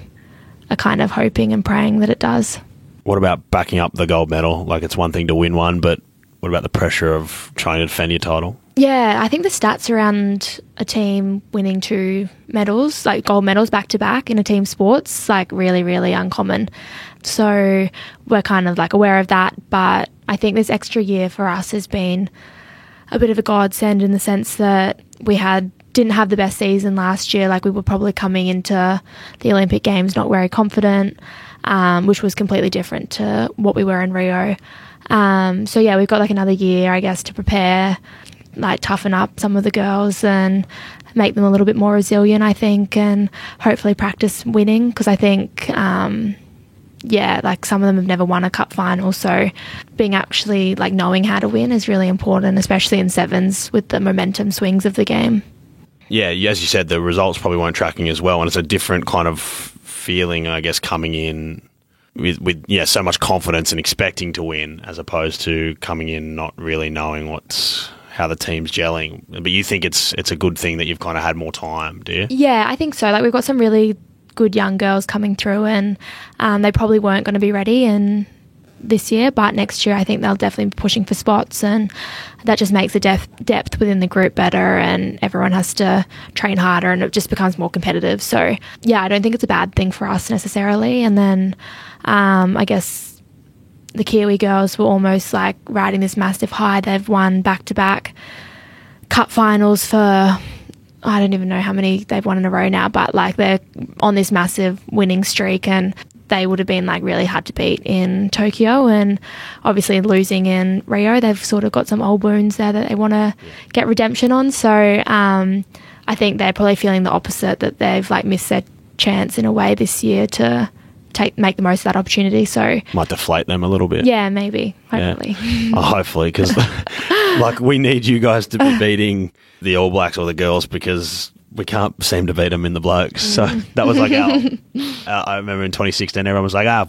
are kind of hoping and praying that it does. What about backing up the gold medal? Like, it's one thing to win one, but what about the pressure of trying to defend your title? Yeah, I think the stats around a team winning 2 medals, like gold medals back to back in a team sport's like really, really uncommon. So we're kind of like aware of that. But I think this extra year for us has been a bit of a godsend in the sense that we didn't have the best season last year. Like, we were probably coming into the Olympic Games not very confident, which was completely different to what we were in Rio. So yeah, we've got like another year, I guess, to prepare, like toughen up some of the girls and make them a little bit more resilient, I think, and hopefully practice winning, because I think yeah, like some of them have never won a cup final, so being actually like knowing how to win is really important, especially in sevens with the momentum swings of the game. Yeah, as you said, the results probably weren't tracking as well, and it's a different kind of feeling, I guess, coming in with so much confidence and expecting to win, as opposed to coming in not really knowing how the team's gelling. But you think it's a good thing that you've kind of had more time, do you? Yeah, I think so. Like, we've got some really good young girls coming through, and they probably weren't going to be ready this year, but next year I think they'll definitely be pushing for spots, and that just makes the depth within the group better, and everyone has to train harder, and it just becomes more competitive. So yeah, I don't think it's a bad thing for us necessarily. And then I guess the Kiwi girls were almost like riding this massive high. They've won back-to-back cup finals for, I don't even know how many they've won in a row now, but like they're on this massive winning streak, and they would have been like really hard to beat in Tokyo, and obviously losing in Rio, they've sort of got some old wounds there that they want to get redemption on. So I think they're probably feeling the opposite, that they've like missed their chance in a way this year to make the most of that opportunity. So might deflate them a little bit. Yeah, maybe. Hopefully. Yeah. Oh, hopefully, because like we need you guys to be beating the All Blacks or the girls, because we can't seem to beat them in the blokes. So that was like I remember in 2016, everyone was like,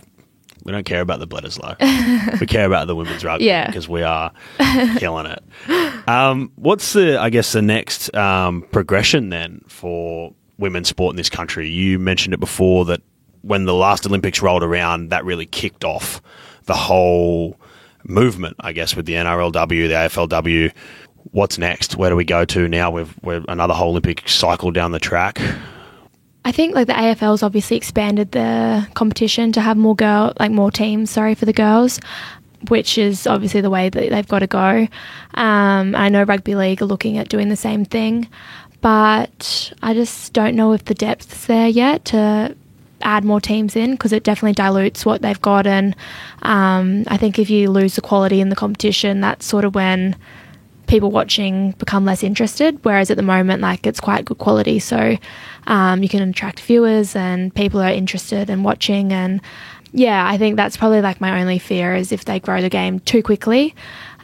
we don't care about the Bledisloe. We care about the women's rugby, because we are killing it. What's the next progression then for women's sport in this country? You mentioned it before that when the last Olympics rolled around, that really kicked off the whole movement, I guess, with the NRLW, the AFLW. What's next? Where do we go to now? We're another whole Olympic cycle down the track. I think like the AFL's obviously expanded the competition to have more teams for the girls, which is obviously the way that they've got to go. I know Rugby League are looking at doing the same thing, but I just don't know if the depth's there yet to add more teams in, because it definitely dilutes what they've got. And I think if you lose the quality in the competition, that's sort of when people watching become less interested, whereas at the moment, like, it's quite good quality, so you can attract viewers and people are interested in watching. And yeah, I think that's probably like my only fear, is if they grow the game too quickly,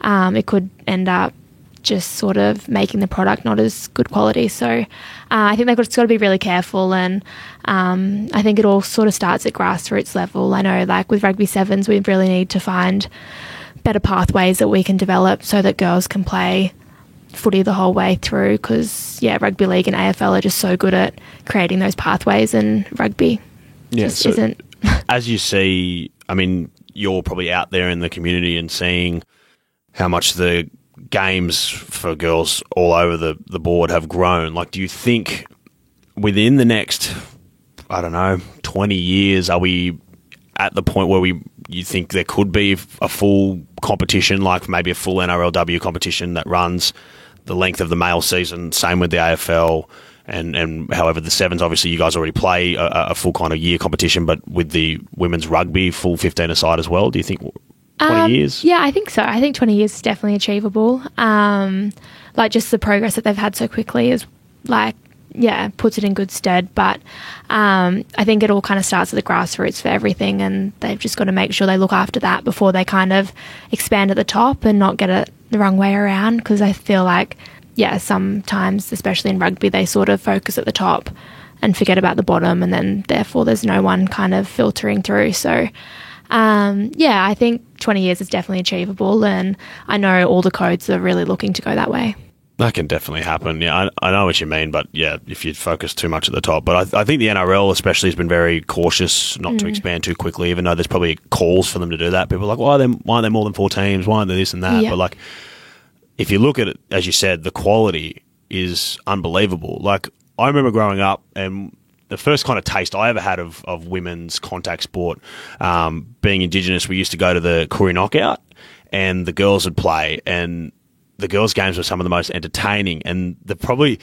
it could end up just sort of making the product not as good quality. So I think they've just got to be really careful, and I think it all sort of starts at grassroots level. I know, like with Rugby Sevens, we really need to find better pathways that we can develop so that girls can play footy the whole way through, because Rugby League and AFL are just so good at creating those pathways, and rugby just isn't. As you see, I mean, you're probably out there in the community and seeing how much the games for girls all over the board have grown. Like, do you think within the next, 20 years, are we at the point where you think there could be a full competition, like maybe a full NRLW competition that runs the length of the male season, same with the AFL, and however the Sevens, obviously you guys already play a full kind of year competition, but with the women's rugby, full 15-a-side as well? Do you think 20 years? Yeah, I think so. I think 20 years is definitely achievable. Like, just the progress that they've had so quickly is like, puts it in good stead. But I think it all kind of starts at the grassroots for everything, and they've just got to make sure they look after that before they kind of expand at the top and not get it the wrong way around. Because I feel like, sometimes, especially in rugby, they sort of focus at the top and forget about the bottom, and then therefore there's no one kind of filtering through. So I think 20 years is definitely achievable, and I know all the codes are really looking to go that way. That can definitely happen. Yeah, I know what you mean, but if you focus too much at the top. But I think the NRL especially has been very cautious not to expand too quickly, even though there's probably calls for them to do that. People are like, why aren't there more than 4 teams? Why aren't there this and that? Yeah. But like, if you look at it, as you said, the quality is unbelievable. Like, I remember growing up, and the first kind of taste I ever had of women's contact sport, being Indigenous, we used to go to the Koori Knockout, and the girls would play, and the girls' games were some of the most entertaining, and probably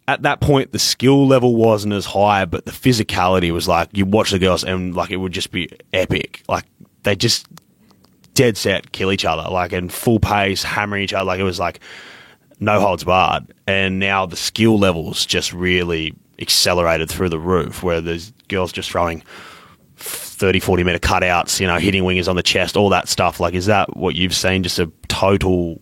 at that point the skill level wasn't as high, but the physicality was like, you watch the girls and like it would just be epic. Like, they just dead set kill each other, like in full pace, hammering each other. Like, it was like no holds barred. And now the skill levels just really accelerated through the roof, where there's girls just throwing 30-40 metre cutouts, hitting wingers on the chest, all that stuff. Like, is that what you've seen, just a total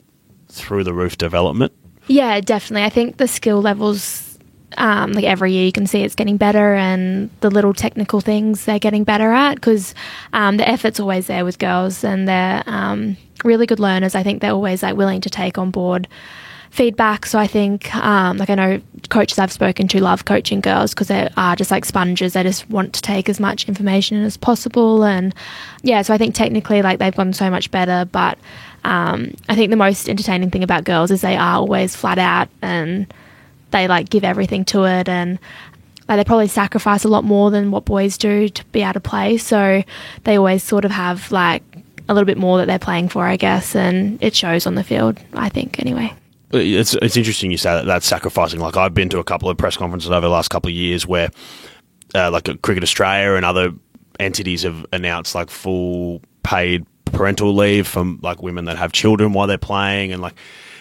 through the roof development? Yeah, definitely. I think the skill levels, like every year you can see it's getting better, and the little technical things they're getting better at, because the effort's always there with girls, and they're really good learners. I think they're always like willing to take on board feedback. So I think, like I know coaches I've spoken to love coaching girls because they are just like sponges. They just want to take as much information as possible. And yeah, so I think technically like they've gotten so much better. But I think the most entertaining thing about girls is they are always flat out and they like give everything to it. And like, they probably sacrifice a lot more than what boys do to be able to play. So they always sort of have like a little bit more that they're playing for, I guess. And it shows on the field, I think, anyway. It's interesting you say that that's sacrificing. Like, I've been to a couple of press conferences over the last couple of years where like Cricket Australia and other entities have announced like full paid parental leave from like women that have children while they're playing,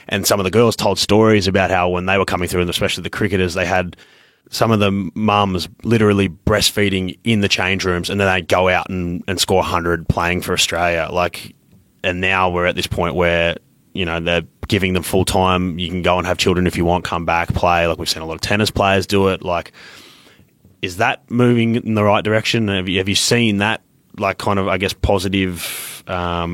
and some of the girls told stories about how when they were coming through, and especially the cricketers, they had some of the mums literally breastfeeding in the change rooms, and then they'd go out and score 100 playing for Australia. Like, and now we're at this point where, you know, they're giving them full time. You can go and have children if you want, come back, play. Like, we've seen a lot of tennis players do it. Like, is that moving in the right direction? Have you seen that, like, kind of, I guess, positive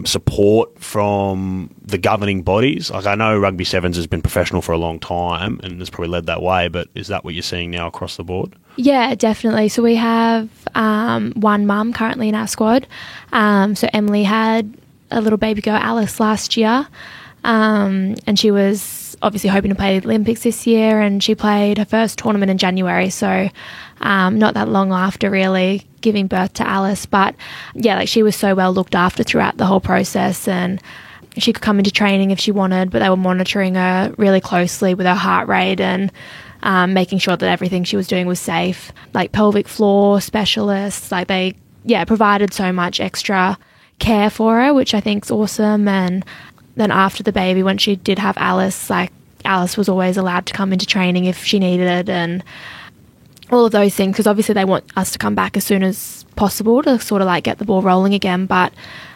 support from the governing bodies? Like, I know Rugby Sevens has been professional for a long time and has probably led that way, but is that what you're seeing now across the board? Yeah, definitely. So we have one mum currently in our squad. So Emily had a little baby girl, Alice, last year. And she was obviously hoping to play the Olympics this year, and she played her first tournament in January, so not that long after really giving birth to Alice. But yeah, like, she was so well looked after throughout the whole process, and she could come into training if she wanted, but they were monitoring her really closely with her heart rate and making sure that everything she was doing was safe. Like, pelvic floor specialists, like, they provided so much extra care for her, which I think is awesome. And then after the baby, when she did have Alice, like, Alice was always allowed to come into training if she needed it, and all of those things, because obviously they want us to come back as soon as possible to sort of like get the ball rolling again. But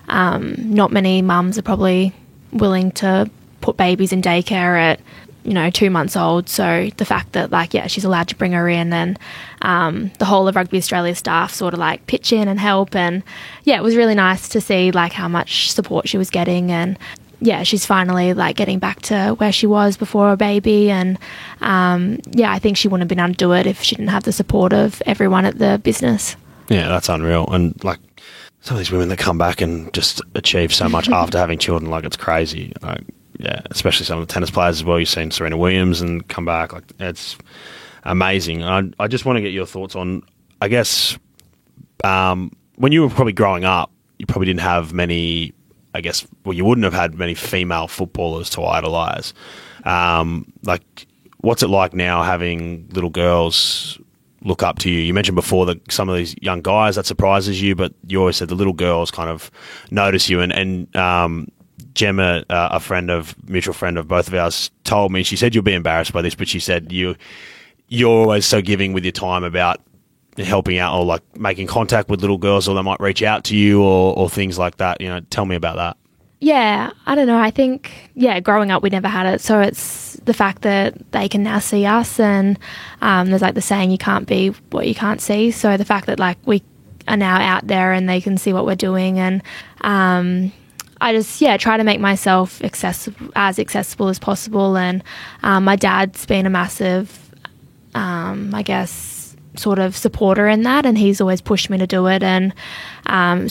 not many mums are probably willing to put babies in daycare at, 2 months old. So the fact that, like, she's allowed to bring her in, and the whole of Rugby Australia staff sort of like pitch in and help, and it was really nice to see like how much support she was getting. And she's finally like getting back to where she was before her baby. And I think she wouldn't have been able to do it if she didn't have the support of everyone at the business. Yeah, that's unreal. And like, some of these women that come back and just achieve so much after having children, like, it's crazy. Like, yeah, especially some of the tennis players as well. You've seen Serena Williams and come back. Like, it's amazing. I just want to get your thoughts on, I guess, when you were probably growing up, you probably didn't have many, you wouldn't have had many female footballers to idolise. Like, what's it like now having little girls look up to you? You mentioned before that some of these young guys, that surprises you, but you always said the little girls kind of notice you. And Gemma, a mutual friend of both of ours, told me, she said you'll be embarrassed by this, but she said you're always so giving with your time about helping out or like making contact with little girls, or they might reach out to you or things like that. Tell me about that. Yeah, I don't know. I think, growing up we never had it. So it's the fact that they can now see us, and there's like the saying, you can't be what you can't see. So the fact that like we are now out there and they can see what we're doing, and I just, try to make myself as accessible as possible. And my dad's been a massive, I guess, sort of supporter in that, and he's always pushed me to do it. And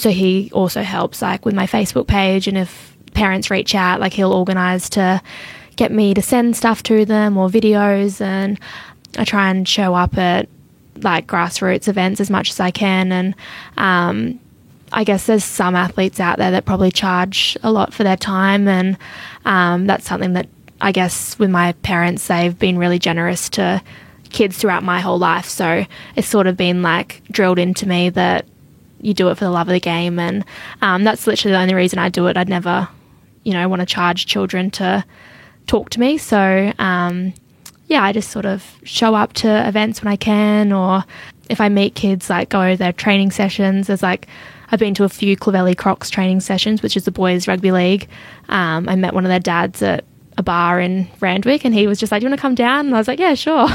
so he also helps like with my Facebook page, and if parents reach out, like, he'll organise to get me to send stuff to them or videos, and I try and show up at like grassroots events as much as I can. And I guess there's some athletes out there that probably charge a lot for their time, and that's something that I guess with my parents, they've been really generous to kids throughout my whole life. So it's sort of been like drilled into me that you do it for the love of the game, and that's literally the only reason I do it. I'd never, want to charge children to talk to me. So I just sort of show up to events when I can, or if I meet kids, like go to their training sessions. There's like, I've been to a few Clovelly Crocs training sessions, which is the boys rugby league. I met one of their dads at a bar in Randwick, and he was just like, do you want to come down? And I was like, yeah, sure.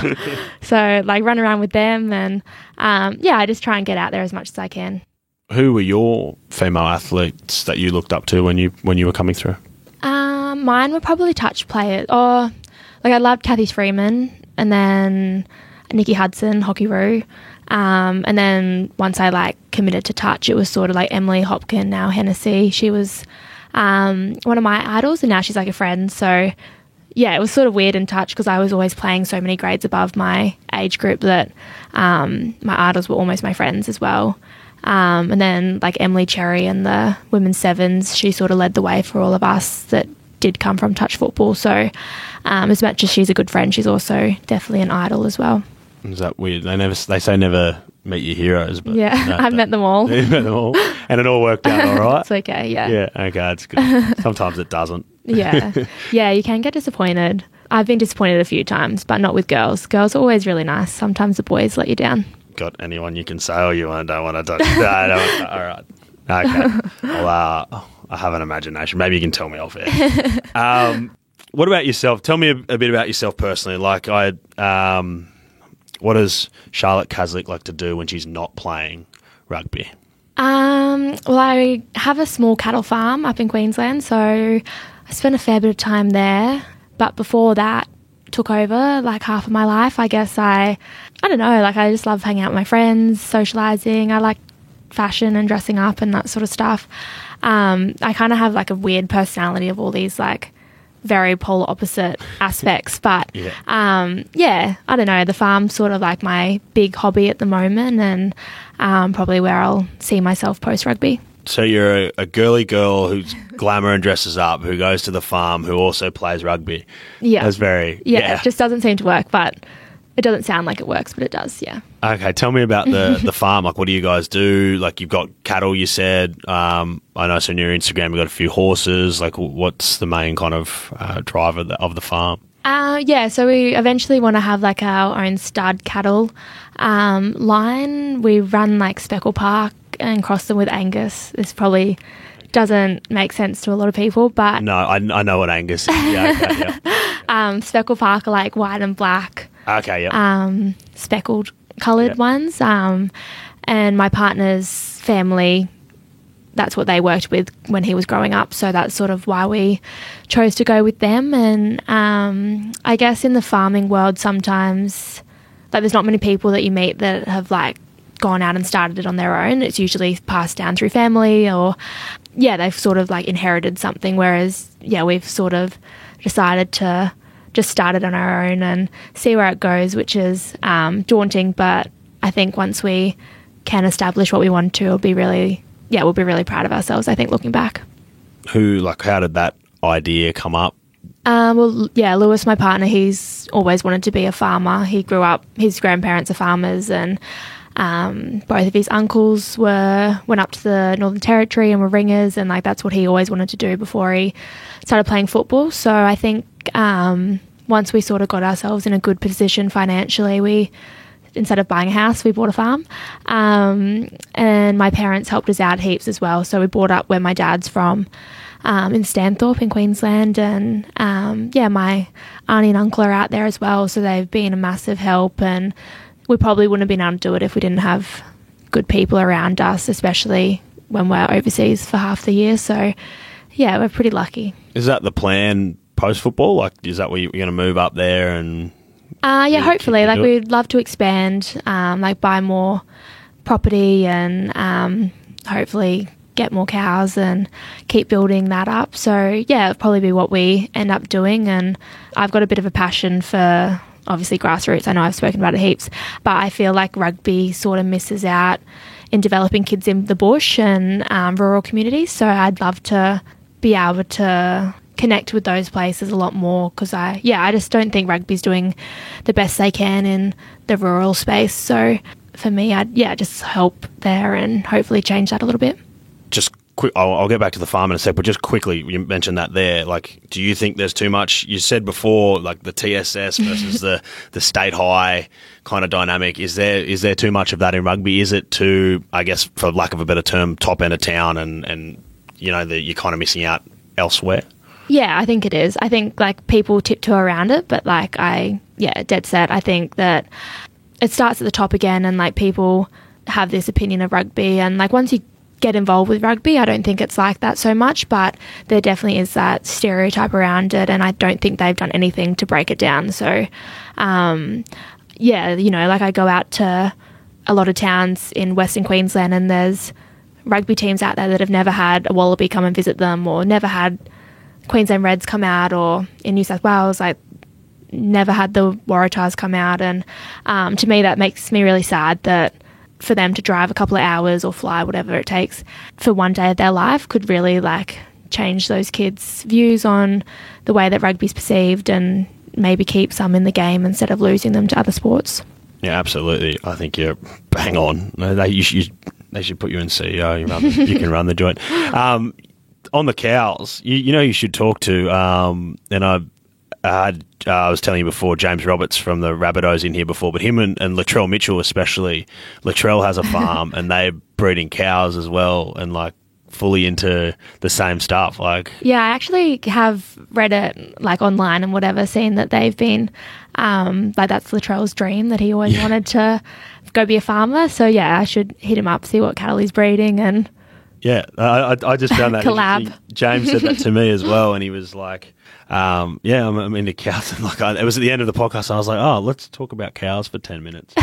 So like run around with them, and I just try and get out there as much as I can. Who were your female athletes that you looked up to when you were coming through? Mine were probably touch players, or like I loved Kathy Freeman and then Nikki Hudson, Hockey-Roo. And then once I like committed to touch, it was sort of like Emily Hopkin, now Hennessy. She was one of my idols, and now she's like a friend. So yeah, it was sort of weird in touch because I was always playing so many grades above my age group that my idols were almost my friends as well. And then like Emily Cherry and the women's sevens, she sort of led the way for all of us that did come from touch football. So as much as she's a good friend, she's also definitely an idol as well. Is that weird? They say never meet your heroes, but yeah, I've met them all. You've met them all, and it all worked out all right. It's okay, yeah. Yeah, okay, that's good. Sometimes it doesn't. Yeah, you can get disappointed. I've been disappointed a few times, but not with girls. Girls are always really nice. Sometimes the boys let you down. Got anyone you can say, or you don't want to touch? No, all right. Okay. Well, I have an imagination. Maybe you can tell me off air. What about yourself? Tell me a bit about yourself personally. Like what does Charlotte Caslick like to do when she's not playing rugby? Well, I have a small cattle farm up in Queensland, so I spent a fair bit of time there. But before that took over like half of my life, I guess I don't know, like I just love hanging out with my friends, socialising. I like fashion and dressing up and that sort of stuff. I kind of have like a weird personality of all these like very polar opposite aspects, but yeah, I don't know, the farm's sort of like my big hobby at the moment, and probably where I'll see myself post rugby. So you're a girly girl who's glamour and dresses up, who goes to the farm, who also plays rugby. Yeah, that's very it just doesn't seem to work, but it doesn't sound like it works, but it does. Yeah. Okay, tell me about the farm. Like, what do you guys do? Like, you've got cattle, you said. I know, so on your Instagram, you've got a few horses. Like, what's the main kind of driver of the farm? So we eventually want to have like our own stud cattle line. We run like Speckle Park and cross them with Angus. This probably doesn't make sense to a lot of people, but no, I know what Angus is. Yeah, okay, yeah. Speckle Park are like white and black. Okay, yeah. Speckled coloured ones. And my partner's family, that's what they worked with when he was growing up. So that's sort of why we chose to go with them. And I guess in the farming world, sometimes like there's not many people that you meet that have like gone out and started it on their own. It's usually passed down through family, or they've sort of like inherited something. Whereas we've sort of decided to just start it on our own and see where it goes, which is daunting. But I think once we can establish what we want to, we'll be really proud of ourselves, I think, looking back. How did that idea come up? Lewis, my partner, he's always wanted to be a farmer. He grew up, his grandparents are farmers, and both of his uncles went up to the Northern Territory and were ringers, and like that's what he always wanted to do before he started playing football. So I think once we sort of got ourselves in a good position financially, we, instead of buying a house, we bought a farm. And my parents helped us out heaps as well. So we bought up where my dad's from, in Stanthorpe in Queensland. And my auntie and uncle are out there as well. So they've been a massive help, and we probably wouldn't have been able to do it if we didn't have good people around us, especially when we're overseas for half the year. So we're pretty lucky. Is that the plan post-football? Like, is that where you're going to move up there and... hopefully. Like, we'd love to expand, like buy more property and hopefully get more cows and keep building that up. So, it'll probably be what we end up doing. And I've got a bit of a passion for, obviously, grassroots. I know I've spoken about it heaps, but I feel like rugby sort of misses out in developing kids in the bush and rural communities. So I'd love to be able to connect with those places a lot more, because I just don't think rugby's doing the best they can in the rural space. So for me, I'd just help there and hopefully change that a little bit. Just quick, I'll get back to the farm in a sec, but just quickly, you mentioned that there. Like, do you think there's too much? You said before, like the TSS versus the state high kind of dynamic. Is there too much of that in rugby? Is it too, I guess, for lack of a better term, top end of town, and you're kind of missing out elsewhere? Yeah, I think it is. I think like people tiptoe around it, but like dead set. I think that it starts at the top again, and like people have this opinion of rugby, and like once you get involved with rugby. I don't think it's like that so much, but there definitely is that stereotype around it, and I don't think they've done anything to break it down. So, yeah, you know, like I go out to a lot of towns in Western Queensland and there's rugby teams out there that have never had a Wallaby come and visit them, or never had Queensland Reds come out, or in New South Wales, like never had the Waratahs come out. And to me, that makes me really sad that for them to drive a couple of hours or fly, whatever it takes, for one day of their life could really like change those kids' views on the way that rugby's perceived, and maybe keep some in the game instead of losing them to other sports. Yeah, absolutely. I think you're bang on. They should put you in CEO. You can run the joint. On the cows, you know, you should talk to, and I was telling you before, James Roberts from the Rabbitohs in here before, but him and Latrell Mitchell especially. Latrell has a farm and they're breeding cows as well, and like fully into the same stuff. Like, yeah, I actually have read it like online and whatever, seen that they've been like that's Latrell's dream, that he always wanted to go be a farmer. So yeah, I should hit him up, see what cattle he's breeding, and yeah, I just found that collab. James said that to me as well, and he was like, yeah, I'm into cows. And like, it was at the end of the podcast, and I was like, oh, let's talk about cows for 10 minutes.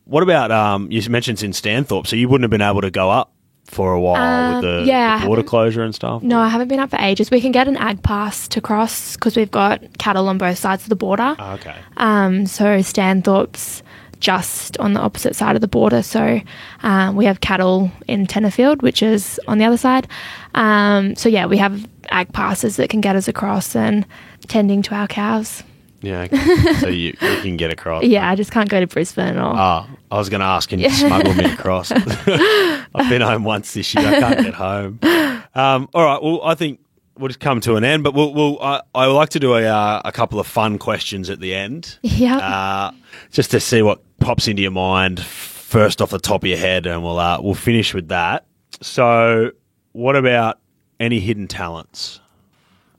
What about, you mentioned in Stanthorpe, so you wouldn't have been able to go up for a while with the border closure and stuff? No, I haven't been up for ages. We can get an ag pass to cross because we've got cattle on both sides of the border. Oh, okay. So Stanthorpe's just on the opposite side of the border. So we have cattle in Tenterfield, which is on the other side. So yeah, we have ag passes that can get us across and tending to our cows. Yeah, okay. So you can get across. Yeah, I just can't go to Brisbane. Or I was going to ask, can you smuggle me across? I've been home once this year. I can't get home. All right, well, I think we'll just come to an end, but I would like to do a couple of fun questions at the end. Yeah. Just to see what pops into your mind first off the top of your head, and we'll finish with that. So, what about any hidden talents?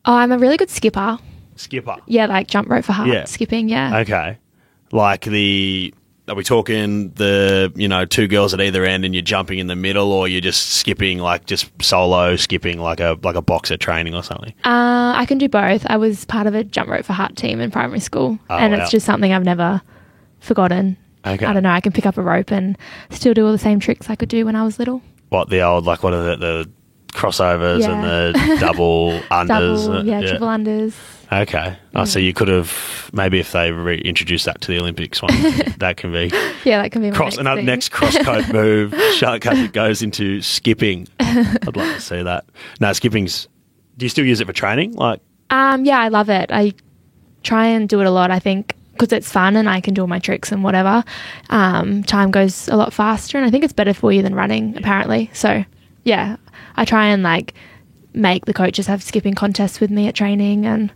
Oh, I'm a really good skipper. Skipper? Yeah, like jump rope for heart, skipping, yeah. Okay. Like are we talking the, two girls at either end and you're jumping in the middle, or you're just skipping, like just solo skipping like a boxer training or something? I can do both. I was part of a jump rope for heart team in primary school, and it's just something I've never forgotten. Okay. I don't know, I can pick up a rope and still do all the same tricks I could do when I was little. What, the old, like what are the crossovers and the double unders? Triple unders. Okay. Oh, so you could have, maybe if they reintroduced that to the Olympics one, that can be. Yeah, that can be my next cross-code move. Charlotte Caslick goes into skipping. I'd love to see that. No, skipping's, do you still use it for training? Like, yeah, I love it. I try and do it a lot, I think, because it's fun and I can do all my tricks and whatever. Time goes a lot faster, and I think it's better for you than running, apparently. So, yeah, I try and like make the coaches have skipping contests with me at training and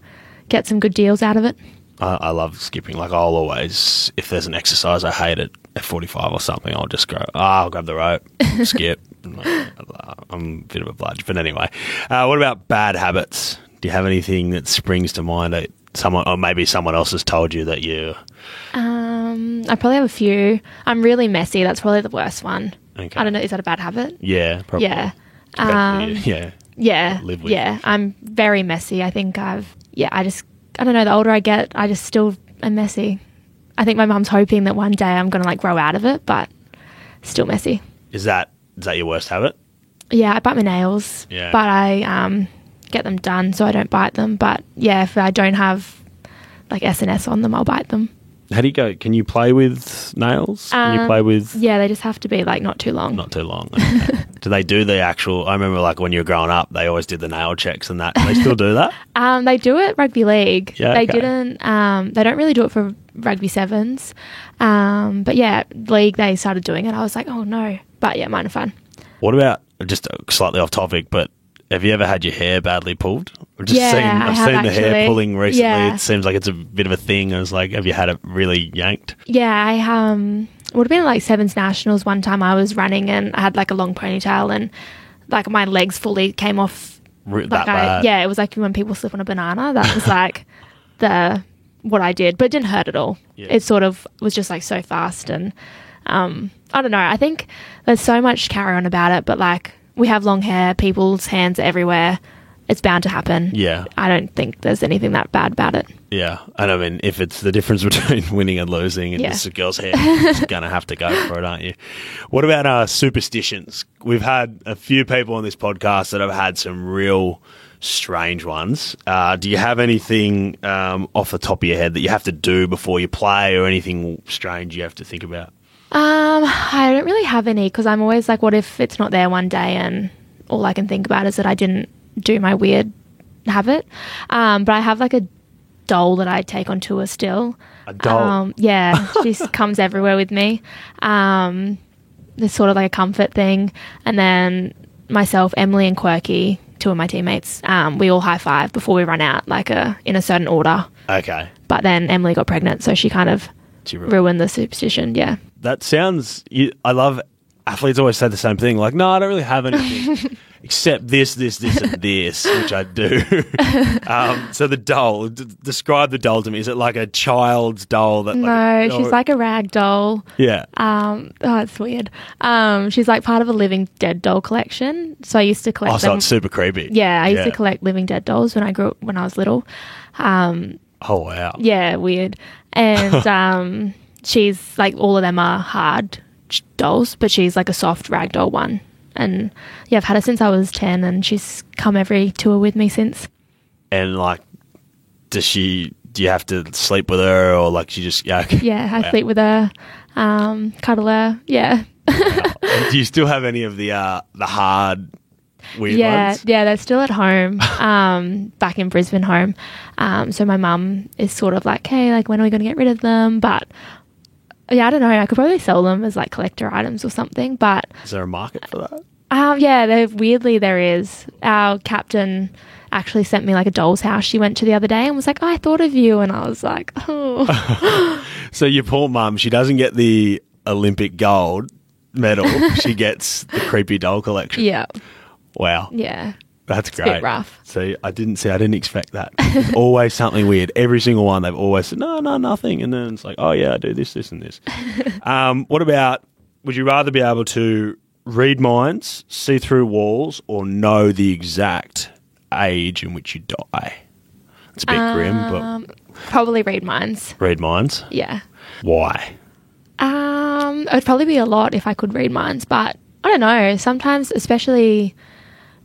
get some good deals out of it. I love skipping. Like, I'll always, if there's an exercise I hate at F45 or something, I'll just go, I'll grab the rope, skip. I'm a bit of a bludge. But anyway, what about bad habits? Do you have anything that springs to mind that someone, or maybe someone else has told you that you... I probably have a few. I'm really messy. That's probably the worst one. Okay. I don't know. Is that a bad habit? Yeah, probably. Yeah. Live with. Yeah. I'm very messy. I think I don't know, the older I get, I just still am messy. I think my mum's hoping that one day I'm going to like grow out of it, but still messy. Is that your worst habit? Yeah, I bite my nails, but I get them done so I don't bite them. But yeah, if I don't have like S&S on them, I'll bite them. How do you go? Can you play with nails? Can you play with... Yeah, they just have to be like not too long. Not too long. Okay. Do they do the actual... I remember like when you were growing up, they always did the nail checks and that. Do they still do that? They do it rugby league. Yeah, they didn't... they don't really do it for rugby sevens. But yeah, league, they started doing it. I was like, oh no. But yeah, mine are fun. What about, just slightly off topic, but have you ever had your hair badly pulled? I've seen the hair pulling recently. Yeah. It seems like it's a bit of a thing. I was like, have you had it really yanked? Yeah, I would have been like Sevens Nationals one time. I was running and I had like a long ponytail and like my legs fully came off. Bad? Yeah, it was like when people slip on a banana. That was like what I did, but it didn't hurt at all. Yeah. It sort of was just like so fast, and I don't know. I think there's so much carry on about it, but like we have long hair, people's hands are everywhere. It's bound to happen. Yeah. I don't think there's anything that bad about it. Yeah. And I mean, if it's the difference between winning and losing and it's a girl's hair, you're just going to have to go for it, aren't you? What about superstitions? We've had a few people on this podcast that have had some real strange ones. Do you have anything off the top of your head that you have to do before you play, or anything strange you have to think about? I don't really have any, because I'm always like, what if it's not there one day and all I can think about is that I didn't do my weird habit. But I have like a doll that I take on tour still. A doll? Yeah, she comes everywhere with me. It's sort of like a comfort thing. And then myself, Emily and Quirky, two of my teammates, we all high five before we run out, like in a certain order. Okay. But then Emily got pregnant, so she kind of ruined the superstition. Yeah. That sounds... I love... Athletes always say the same thing, like, no, I don't really have anything except this, and this, which I do. So the doll, describe the doll to me. Is it like a child's doll? No, she's like a rag doll. Yeah. It's weird. She's like part of a Living Dead doll collection. So I used to collect them. So it's super creepy. Yeah, I used to collect Living Dead dolls when I was little. Oh, wow. Yeah, weird. And she's like, all of them are hard dolls, but she's like a soft ragdoll one. And yeah, I've had her since I was 10, and she's come every tour with me since. And like, do you have to sleep with her, or like she just... Yeah, I sleep with her, cuddle her, yeah. Do you still have any of the hard weird ones? Yeah, they're still at home, back in Brisbane home. So my mum is sort of like, hey, like, when are we going to get rid of them? But yeah, I don't know. I could probably sell them as like collector items or something, but... Is there a market for that? Yeah, weirdly there is. Our captain actually sent me like a doll's house she went to the other day and was like, I thought of you. And I was like, oh. So your poor mum, she doesn't get the Olympic gold medal. She gets the creepy doll collection. Yeah. Wow. Yeah. That's great. It's a bit rough. See, I didn't expect that. There's always something weird. Every single one, they've always said, no, nothing. And then it's like, oh, yeah, I do this, and this. What about, would you rather be able to read minds, see through walls, or know the exact age in which you die? It's a bit grim, but... Probably read minds. Read minds? Yeah. Why? It would probably be a lot if I could read minds, but I don't know. Sometimes, especially...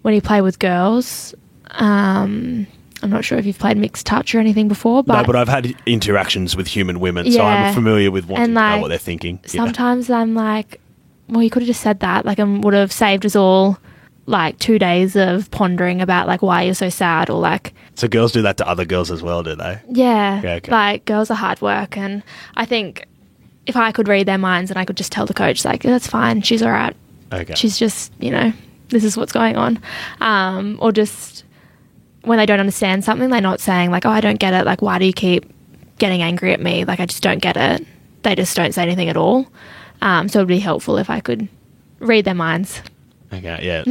when you play with girls, I'm not sure if you've played mixed touch or anything before. But no, but I've had interactions with human women, so I'm familiar with wanting to know what they're thinking. Sometimes I'm like, well, you could have just said that. Like, it would have saved us all, like, 2 days of pondering about, like, why you're so sad, or, like... So girls do that to other girls as well, do they? Yeah. Okay. Like, girls are hard work, and I think if I could read their minds and I could just tell the coach, like, that's fine, she's all right. Okay. She's just, this is what's going on. Or just when they don't understand something, they're not saying like, oh, I don't get it. Like, why do you keep getting angry at me? Like, I just don't get it. They just don't say anything at all. So it would be helpful if I could read their minds. Okay, yeah.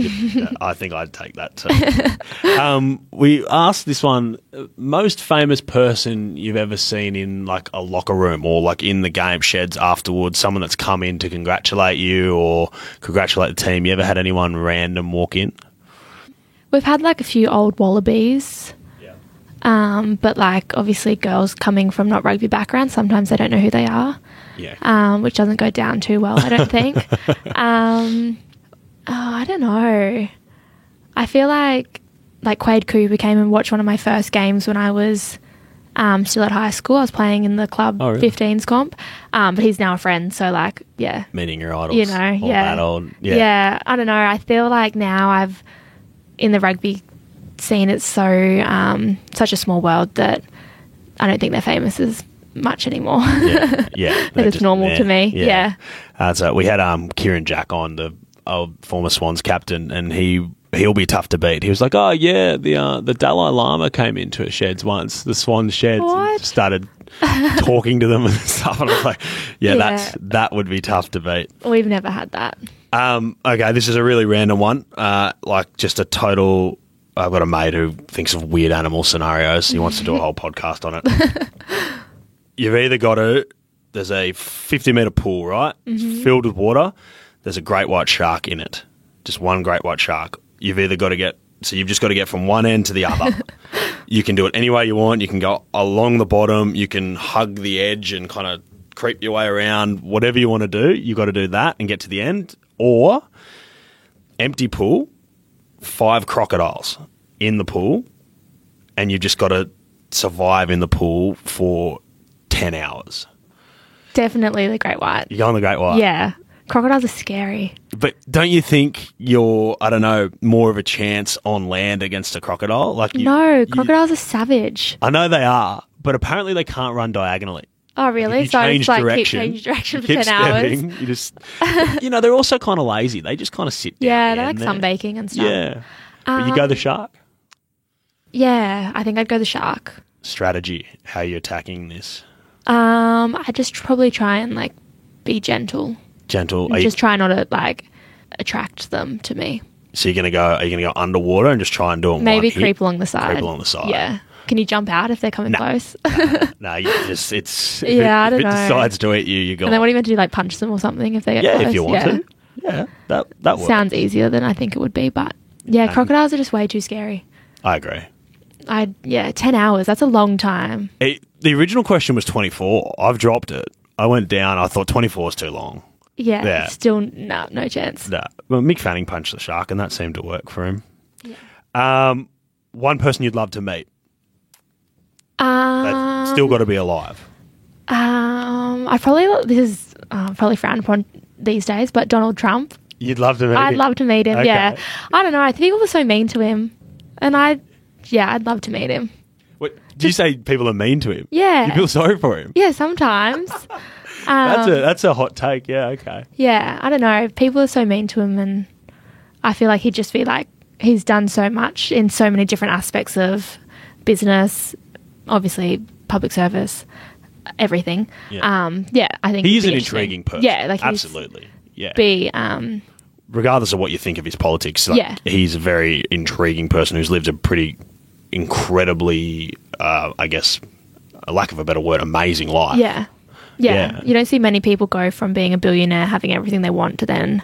I think I'd take that too. We asked this one, most famous person you've ever seen in like a locker room or like in the game sheds afterwards, someone that's come in to congratulate you or congratulate the team. You ever had anyone random walk in? We've had like a few old Wallabies. Yeah. But like obviously girls coming from not rugby backgrounds, sometimes they don't know who they are. Yeah. Which doesn't go down too well, I don't think. I don't know. I feel like Quade Cooper came and watched one of my first games when I was still at high school. I was playing in the club 15s comp, but he's now a friend. So like, yeah. Meeting your idols. Yeah. That old. Yeah. Yeah, I don't know. I feel like now in the rugby scene, it's so such a small world that I don't think they're famous as much anymore. Yeah. They're just normal to me. Yeah. So we had Kieran Jack on, the old former Swans captain, and he'll be tough to beat. He was like, oh yeah, the Dalai Lama came into sheds once, the Swans sheds, and started talking to them and stuff. And I was like, that would be tough to beat. We've never had that. Okay, this is a really random one. Like just a total. I've got a mate who thinks of weird animal scenarios. He wants to do a whole podcast on it. You've either got to there's a 50-metre pool, right? It's filled with water. There's a great white shark in it. Just one great white shark. You've either got to get... So you've just got to get from one end to the other. You can do it any way you want. You can go along the bottom. You can hug the edge and kind of creep your way around. Whatever you want to do, you've got to do that and get to the end. Or empty pool, 5 crocodiles in the pool, and you've just got to survive in the pool for 10 hours. Definitely the great white. You go on the great white. Yeah. Crocodiles are scary. But don't you think you're, I don't know, more of a chance on land against a crocodile? No, crocodiles are savage. I know they are, but apparently they can't run diagonally. Oh, really? You So change it's like direction, keep changing direction for keep 10 hours. stepping, you just, they're also kind of lazy. They just kind of sit down. Yeah, at the they're end like there. sunbaking and stuff. Yeah. But you go the shark? Yeah, I think I'd go the shark. Strategy, how are you attacking this? I just probably try and like be gentle. Gentle. And just try not to like attract them to me. So are you going to go underwater and just try and do them? Maybe creep along the side. Creep along the side. Yeah. Can you jump out if they're coming close? No, you just if Yeah, I don't it know. decides to eat you, you go. And then what are you meant to do? Like punch them or something if they get Yeah, close? if you want to. Yeah, that works. Sounds easier than I think it would be, but yeah, crocodiles are just way too scary. I agree. 10 hours. That's a long time. The original question was 24. I've dropped it. I went down. I thought 24 is too long. Yeah. Still, no chance. No. Well, Mick Fanning punched the shark, and that seemed to work for him. Yeah. One person you'd love to meet. That's still got to be alive. This is probably frowned upon these days, but Donald Trump. You'd love to meet him? I'd love to meet him, Okay. yeah. I don't know. I think people are so mean to him. And I'd love to meet him. What, did you say people are mean to him? Yeah. You feel sorry for him? Yeah, sometimes. That's a hot take. Yeah, okay. Yeah, I don't know. People are so mean to him, and I feel like he'd just be like, he's done so much in so many different aspects of business, obviously public service, everything. Yeah. I think He is it'd an be interesting. intriguing person. Yeah, like absolutely. Yeah. Regardless of what you think of his politics, he's a very intriguing person who's lived a pretty incredibly, I guess, a lack of a better word, amazing life. Yeah. You don't see many people go from being a billionaire, having everything they want, to then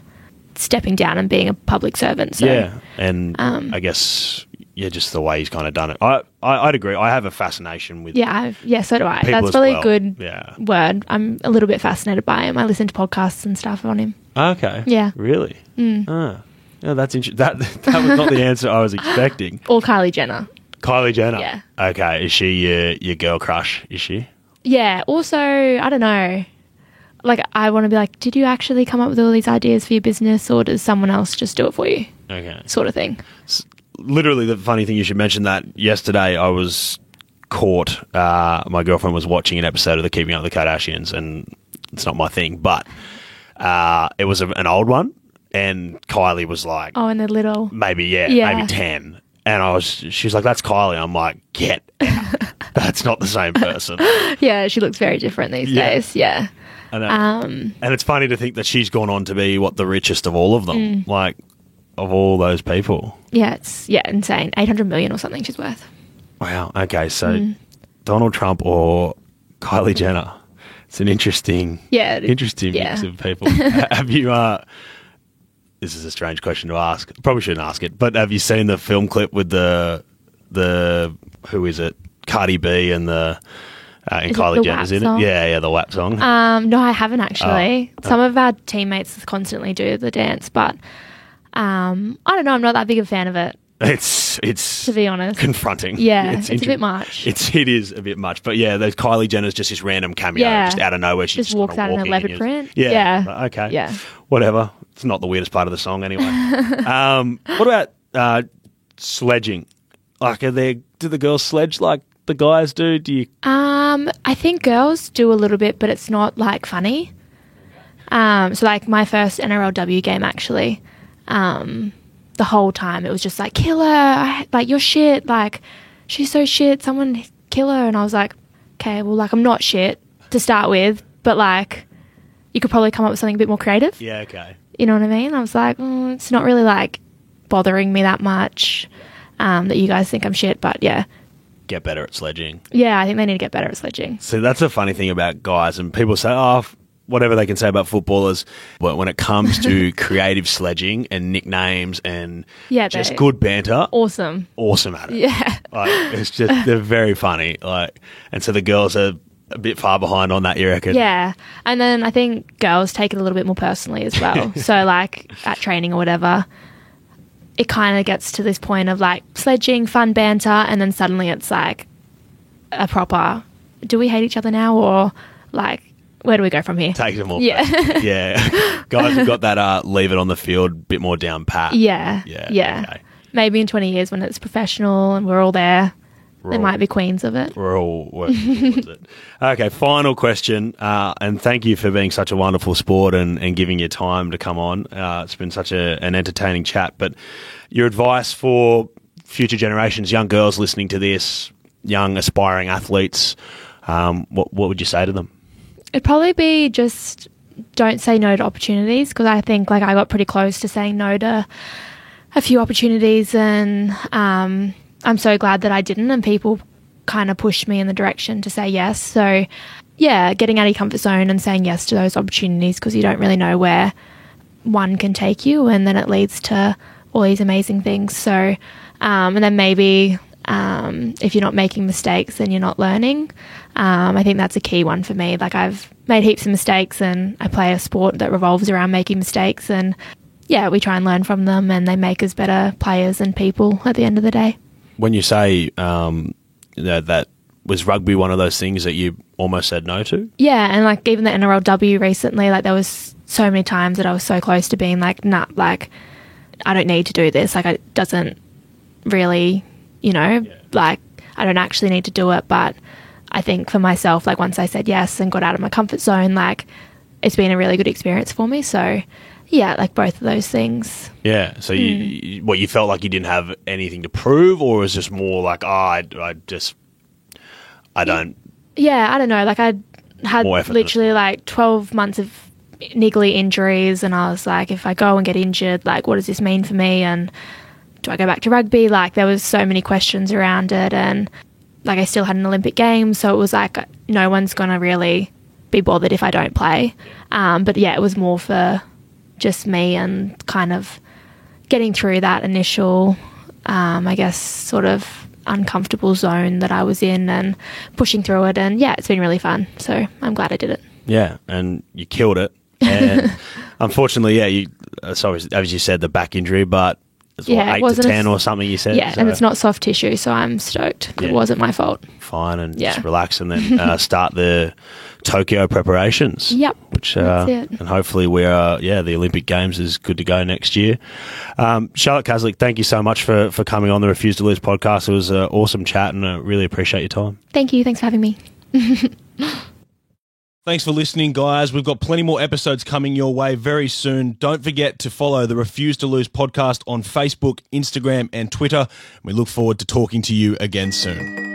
stepping down and being a public servant. So, yeah, and I guess just the way he's kind of done it. I'd agree. I have a fascination with. Yeah, so do I. People That's as probably well. a good Yeah. word. I'm a little bit fascinated by him. I listen to podcasts and stuff on him. Okay. Yeah. Really? Yeah, that's interesting. That was not the answer I was expecting. Or Kylie Jenner. Kylie Jenner. Yeah. Okay. Is she your girl crush? Is she? Yeah. Also, I don't know. Like, I want to be like, did you actually come up with all these ideas for your business, or does someone else just do it for you? Okay. Sort of thing. Literally, the funny thing, you should mention that yesterday I was caught. My girlfriend was watching an episode of the Keeping Up with the Kardashians, and it's not my thing, but it was an old one, and Kylie was like, Oh, and the little. maybe 10, and she was like, that's Kylie. I'm like, get out. That's not the same person. Yeah, she looks very different these days. Yeah. And it's funny to think that she's gone on to be the richest of all of them, like of all those people. Yeah, it's insane. 800 million or something she's worth. Wow. Okay, so Donald Trump or Kylie Jenner. It's an interesting mix of people. Have you? This is a strange question to ask. Probably shouldn't ask it. But have you seen the film clip with the who is it? Cardi B and and Kylie Jenner's in it. Yeah, the WAP song. No, I haven't actually. Some of our teammates constantly do the dance, but I don't know. I'm not that big a fan of it. It's to be honest, confronting. Yeah, it's a bit much. It is a bit much, but yeah, the Kylie Jenner's just this random cameo, just out of nowhere. She just walks out in a leopard print. Yeah. Okay. Yeah. Whatever. It's not the weirdest part of the song anyway. What about sledging? Like, do the girls sledge like the guys do? Do you? I think girls do a little bit, but it's not like funny. So like my first NRLW game actually, the whole time it was just like, kill her, like you're shit, like she's so shit, someone kill her. And I was like, okay, well, like I'm not shit to start with, but like you could probably come up with something a bit more creative. Yeah, okay. You know what I mean? I was like, it's not really like bothering me that much that you guys think I'm shit, but yeah, get better at sledging. Yeah, I think they need to get better at sledging. So that's a funny thing about guys, and people say, whatever they can say about footballers, but when it comes to creative sledging and nicknames and just good banter, awesome at it. Yeah. It's just, they're very funny. And so the girls are a bit far behind on that, you reckon? Yeah. And then I think girls take it a little bit more personally as well. So at training or whatever, it kind of gets to this point of sledging, fun banter, and then suddenly it's a proper, do we hate each other now, or where do we go from here? Take them all. Yeah. Yeah. Guys have got that leave it on the field a bit more down pat. Yeah. Yeah. Okay. Maybe in 20 years when it's professional and we're all there, they might be queens of it. We're all working towards it. Okay, final question, and thank you for being such a wonderful sport and giving your time to come on. It's been such an entertaining chat, but your advice for future generations, young girls listening to this, young aspiring athletes, what would you say to them? It'd probably be just don't say no to opportunities, because I think I got pretty close to saying no to a few opportunities, and I'm so glad that I didn't, and people kind of pushed me in the direction to say yes. So, yeah, getting out of your comfort zone and saying yes to those opportunities, because you don't really know where one can take you, and then it leads to all these amazing things. So, and then maybe if you're not making mistakes, then you're not learning. I think that's a key one for me. I've made heaps of mistakes, and I play a sport that revolves around making mistakes, and yeah, we try and learn from them, and they make us better players and people at the end of the day. When you say that was rugby one of those things that you almost said no to? Yeah, and even the NRLW recently, there was so many times that I was so close to being nah, I don't need to do this. It doesn't really, I don't actually need to do it. But I think for myself, once I said yes and got out of my comfort zone, it's been a really good experience for me. So yeah, both of those things. Yeah. So you felt like you didn't have anything to prove, or was just more I don't. Yeah, I don't know. I had literally 12 months of niggly injuries, and I was if I go and get injured, what does this mean for me? And do I go back to rugby? There was so many questions around it, and I still had an Olympic Games, so it was no one's gonna really be bothered if I don't play. But yeah, it was more for just me and kind of getting through that initial, I guess, sort of uncomfortable zone that I was in, and pushing through it. And yeah, it's been really fun. So I'm glad I did it. Yeah, and you killed it. And unfortunately, sorry, as you said, the back injury, but it's 8 to 10 or something you said. Yeah, so. And it's not soft tissue, so I'm stoked. Yeah. It wasn't my fault. Fine, and just relax, and then start the Tokyo preparations. Yep, which that's it. And hopefully the Olympic Games is good to go next year. Charlotte Caslick, thank you so much for coming on the Refuse to Lose podcast. It was an awesome chat, and I really appreciate your time. Thank you. Thanks for having me. Thanks for listening, guys. We've got plenty more episodes coming your way very soon. Don't forget to follow the Refuse to Lose podcast on Facebook, Instagram, and Twitter. We look forward to talking to you again soon.